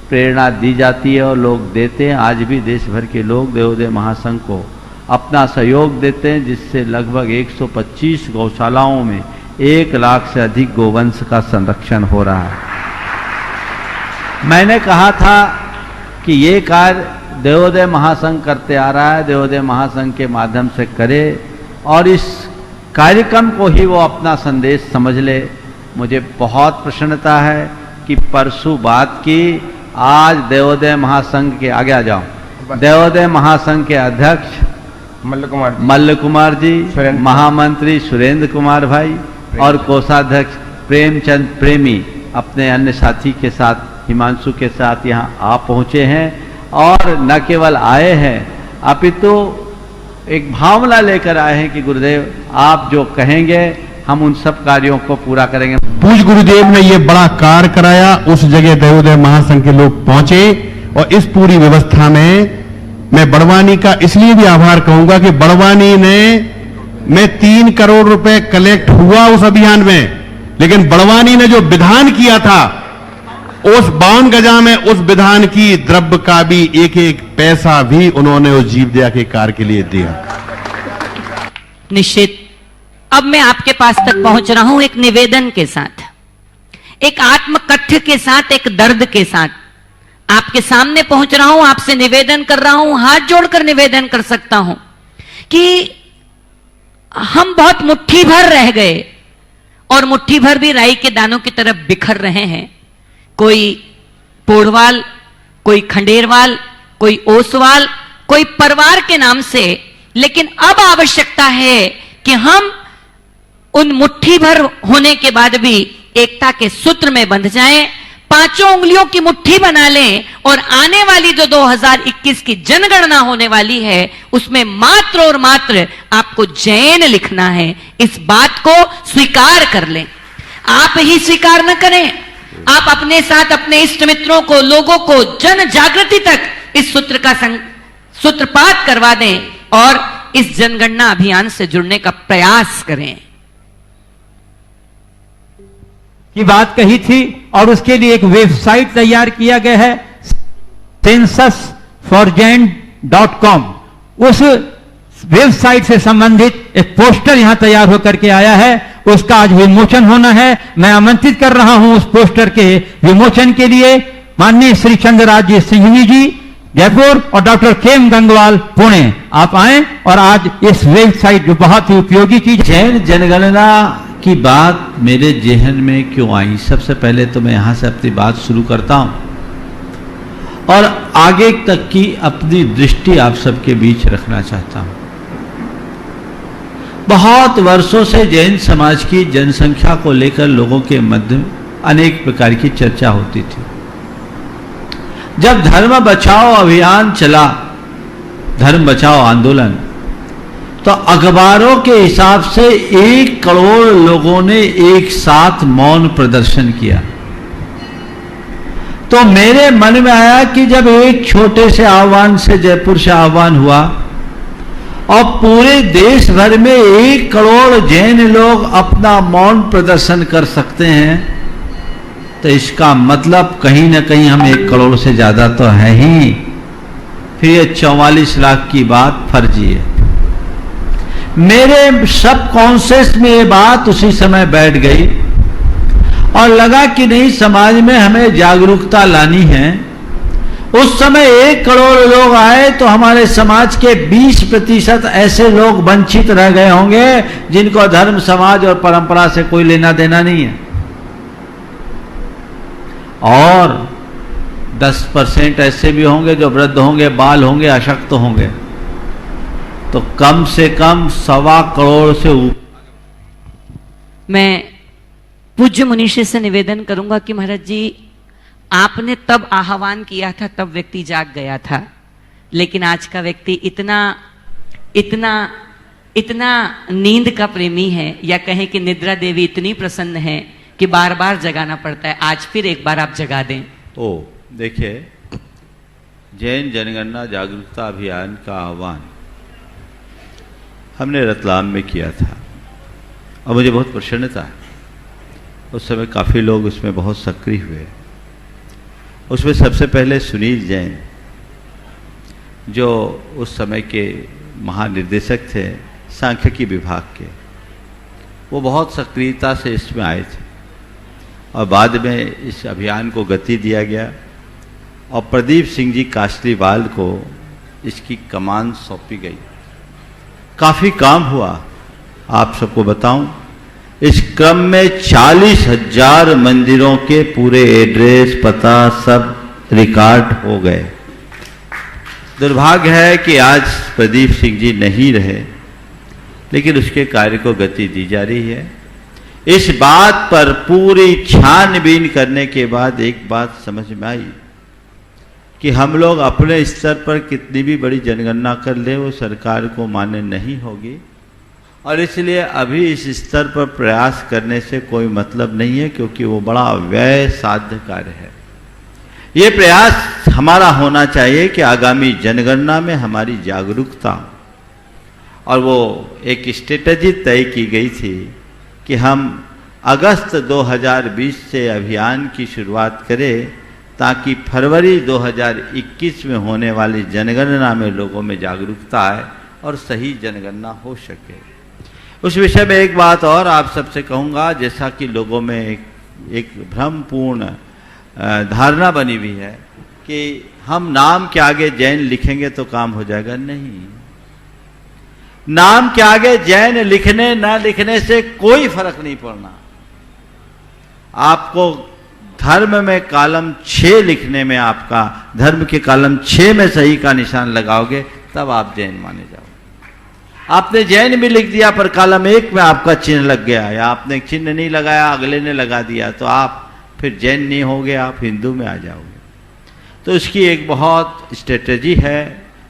H: प्रेरणा दी जाती है और लोग देते हैं। आज भी देश भर के लोग देवोदय महासंघ को अपना सहयोग देते हैं, जिससे लगभग 125 गौशालाओं में 1 लाख से अधिक गोवंश का संरक्षण हो रहा है। मैंने कहा था कि ये कार्य देवोदय महासंघ करते आ रहा है, देवोदय महासंघ के माध्यम से करे, और इस कार्यक्रम को ही वो अपना संदेश समझ ले। मुझे बहुत प्रसन्नता है कि परसों बात की, आज देवोदय महासंघ के आगे आ जाओ, देवोदय महासंघ के अध्यक्ष मल्ल कुमार जी, महामंत्री सुरेंद्र कुमार भाई और कोषाध्यक्ष प्रेमचंद प्रेमी अपने अन्य साथी के साथ, हिमांशु के साथ यहाँ आ पहुँचे हैं, और न केवल आए हैं अपितु एक भावना लेकर आए हैं कि गुरुदेव आप जो कहेंगे हम उन सब कार्यों को पूरा करेंगे।
K: पूज्य गुरुदेव ने ये बड़ा कार्य कराया, उस जगह देवोदय महासंघ के लोग पहुंचे, और इस पूरी व्यवस्था में मैं बड़वानी का इसलिए भी आभार कहूंगा कि बड़वानी में 3 करोड़ रुपए कलेक्ट हुआ उस अभियान में, लेकिन बड़वानी ने जो विधान किया था, उस 52 गजा में उस विधान की द्रव्य का भी एक पैसा भी उन्होंने उस जीव दया के कार्य के लिए दिया।
D: निश्चित अब मैं आपके पास तक पहुंच रहा हूं एक निवेदन के साथ, एक आत्मकथ्य के साथ, एक दर्द के साथ आपके सामने पहुंच रहा हूं, आपसे निवेदन कर रहा हूं, हाथ जोड़कर निवेदन कर सकता हूं कि हम बहुत मुट्ठी भर रह गए और मुट्ठी भर भी राई के दानों की तरफ बिखर रहे हैं। कोई पोढ़वाल, कोई खंडेरवाल, कोई ओसवाल, कोई परिवार के नाम से। लेकिन अब आवश्यकता है कि हम उन मुट्ठी भर होने के बाद भी एकता के सूत्र में बंध जाएं, पांचों उंगलियों की मुट्ठी बना लें और आने वाली जो 2021 की जनगणना होने वाली है उसमें मात्र और मात्र आपको जैन लिखना है। इस बात को स्वीकार कर लें। आप ही स्वीकार न करें, आप अपने साथ अपने इष्ट मित्रों को, लोगों को जन जागृति तक इस सूत्र का सूत्रपात करवा दें और इस जनगणना अभियान से जुड़ने का प्रयास करें।
L: की बात कही थी और उसके लिए एक वेबसाइट तैयार किया गया है censusforjain.com। उस वेबसाइट से संबंधित एक पोस्टर यहां तैयार होकर के आया है, उसका आज विमोचन होना है। मैं आमंत्रित कर रहा हूं उस पोस्टर के विमोचन के लिए माननीय श्री चंद्रराज सिंघवी जी जयपुर और डॉक्टर केएम गंगवाल पुणे। आप आए और आज इस वेबसाइट जो बहुत ही उपयोगी चीज।
H: जैन जनगणना की बात मेरे जेहन में क्यों आई, सबसे पहले तो मैं यहां से अपनी बात शुरू करता हूं और आगे तक की अपनी दृष्टि आप सबके बीच रखना चाहता हूं। बहुत वर्षों से जैन समाज की जनसंख्या को लेकर लोगों के मध्य में अनेक प्रकार की चर्चा होती थी। जब धर्म बचाओ अभियान चला, धर्म बचाओ आंदोलन, तो अखबारों के हिसाब से 1 करोड़ लोगों ने एक साथ मौन प्रदर्शन किया। तो मेरे मन में आया कि जब एक छोटे से आह्वान से जयपुर से आह्वान हुआ और पूरे देश भर में 1 करोड़ जैन लोग अपना मौन प्रदर्शन कर सकते हैं, तो इसका मतलब कहीं ना कहीं हम 1 करोड़ से ज्यादा तो है ही। फिर ये 44 लाख की बात फर्जी है। मेरे सब कॉन्शियस में ये बात उसी समय बैठ गई और लगा कि नहीं, समाज में हमें जागरूकता लानी है। उस समय 1 करोड़ लोग आए तो हमारे समाज के 20% ऐसे लोग वंचित रह गए होंगे जिनको धर्म, समाज और परंपरा से कोई लेना देना नहीं है, और 10% ऐसे भी होंगे जो वृद्ध होंगे, बाल होंगे, अशक्त होंगे। तो कम से कम 1.25 करोड़ से ऊपर।
D: मैं पूज्य मुनीषी से निवेदन करूंगा कि महाराज जी, आपने तब आह्वान किया था, तब व्यक्ति जाग गया था, लेकिन आज का व्यक्ति इतना इतना इतना नींद का प्रेमी है, या कहें कि निद्रा देवी इतनी प्रसन्न है कि बार बार जगाना पड़ता है। आज फिर एक बार आप जगा दें।
H: देखिए, जैन जनगणना जागरूकता अभियान का आह्वान हमने रतलाम में किया था और मुझे बहुत प्रसन्नता है। उस समय काफ़ी लोग उसमें बहुत सक्रिय हुए। उसमें सबसे पहले सुनील जैन, जो उस समय के महानिर्देशक थे सांख्यिकी विभाग के, वो बहुत सक्रियता से इसमें आए थे और बाद में इस अभियान को गति दिया गया और प्रदीप सिंह जी कासलीवाल को इसकी कमान सौंपी गई। काफ़ी काम हुआ। आप सबको बताऊं, इस क्रम में 40,000 मंदिरों के पूरे एड्रेस, पता सब रिकॉर्ड हो गए। दुर्भाग्य है कि आज प्रदीप सिंह जी नहीं रहे, लेकिन उसके कार्य को गति दी जा रही है। इस बात पर पूरी छानबीन करने के बाद एक बात समझ में आई कि हम लोग अपने स्तर पर कितनी भी बड़ी जनगणना कर ले, वो सरकार को मान्य नहीं होगी, और इसलिए अभी इस स्तर पर प्रयास करने से कोई मतलब नहीं है, क्योंकि वो बड़ा व्यय साध्य कार्य है। ये प्रयास हमारा होना चाहिए कि आगामी जनगणना में हमारी जागरूकता, और वो एक स्ट्रेटजी तय की गई थी कि हम अगस्त 2020 से अभियान की शुरुआत करें, ताकि फरवरी 2021 में होने वाली जनगणना में लोगों में जागरूकता आए और सही जनगणना हो सके। उस विषय में एक बात और आप सबसे कहूँगा, जैसा कि लोगों में एक भ्रमपूर्ण धारणा बनी हुई है कि हम नाम के आगे जैन लिखेंगे तो काम हो जाएगा। नहीं, नाम के आगे जैन लिखने ना लिखने से कोई फर्क नहीं पड़ना। आपको धर्म में कॉलम 6 लिखने में, आपका धर्म के कॉलम 6 में सही का निशान लगाओगे तब आप जैन माने जाओगे। आपने जैन भी लिख दिया पर कॉलम 1 में आपका चिन्ह लग गया, या आपने चिन्ह नहीं लगाया अगले ने लगा दिया, तो आप फिर जैन नहीं होगे, आप हिंदू में आ जाओगे। तो इसकी एक बहुत स्ट्रेटजी है,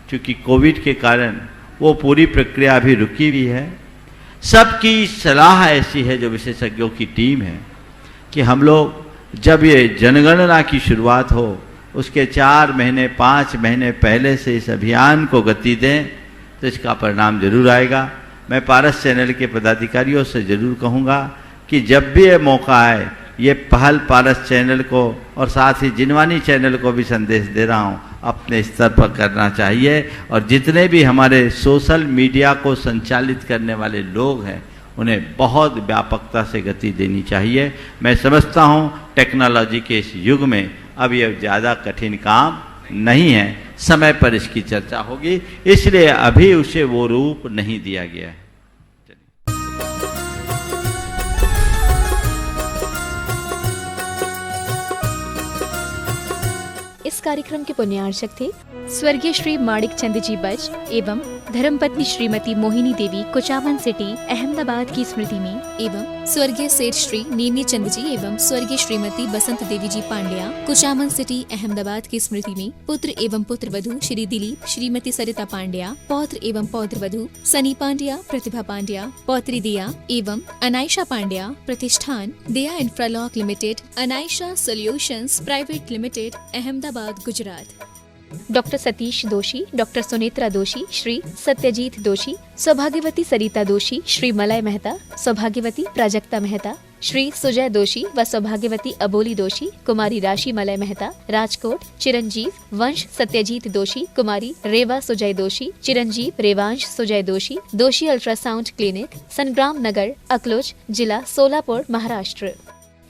H: क्योंकि कोविड के कारण वो पूरी प्रक्रिया अभी रुकी हुई है। सबकी सलाह ऐसी है, जो विशेषज्ञों की टीम है, कि हम लोग जब ये जनगणना की शुरुआत हो उसके 4 महीने 5 महीने पहले से इस अभियान को गति दें, तो इसका परिणाम जरूर आएगा। मैं पारस चैनल के पदाधिकारियों से जरूर कहूँगा कि जब भी ये मौका आए, ये पहल पारस चैनल को और साथ ही जिनवानी चैनल को भी संदेश दे रहा हूँ, अपने स्तर पर करना चाहिए। और जितने भी हमारे सोशल मीडिया को संचालित करने वाले लोग हैं, उन्हें बहुत व्यापकता से गति देनी चाहिए। मैं समझता हूँ टेक्नोलॉजी के इस युग में अब ये ज़्यादा कठिन काम नहीं है, समय पर इसकी चर्चा होगी, इसलिए अभी उसे वो रूप नहीं दिया गया है।
A: इस कार्यक्रम के पुण्यार्चक थे स्वर्गीय श्री माणिक चंद जी बज एवं धर्मपत्नी श्रीमती मोहिनी देवी कुचामन सिटी अहमदाबाद की स्मृति में, एवं स्वर्गीय सेठ श्री नीनी चंद जी एवं स्वर्गीय श्रीमती बसंत देवी जी पांड्या कुचामन सिटी अहमदाबाद की स्मृति में पुत्र एवं पुत्र वधू श्री दिलीप श्रीमती सरिता पांड्या, पौत्र एवं पौत्र वधू सनी पांड्या, प्रतिभा पांड्या, पौत्री दिया एवं Anaysha Pandya, Pratishthan Diya Infralock limited, Anaysha solutions private limited, Ahmedabad Gujarat. Doctor Satish Doshi, doctor Sunetra दोषी, श्री सत्यजीत दोषी, सौभाग्यवती सरिता दोषी, श्री मलय मेहता, सौभाग्यवती प्राजक्ता मेहता, श्री सुजय दोषी व सौभाग्यवती अबोली दोषी, कुमारी राशि मलय मेहता, राजकोट, चिरंजीव वंश सत्यजीत दोषी, कुमारी रेवा सुजय दोषी, चिरंजीव रेवांश सुजय दोषी, दोषी अल्ट्रासाउंड क्लिनिक, संग्राम नगर, अकलोज, जिला सोलापुर, महाराष्ट्र।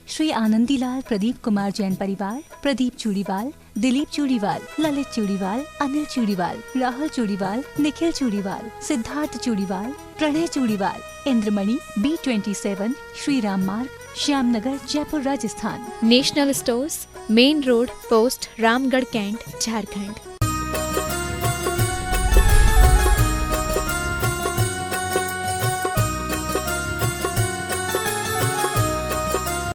B: श्री आनंदीलाल प्रदीप कुमार जैन परिवार, Pradeep Chudiwal, Dilip Chudiwal, Lalit Chudiwal, Anil Chudiwal, Rahul Chudiwal, Nikhil Chudiwal, Siddharth Chudiwal, Pranay Chudiwal, Indramani, B27, Shri Ram Marg, Shyamnagar, Jaipur, Rajasthan.
A: National stores, main road, post Ramgarh cantt, Jharkhand.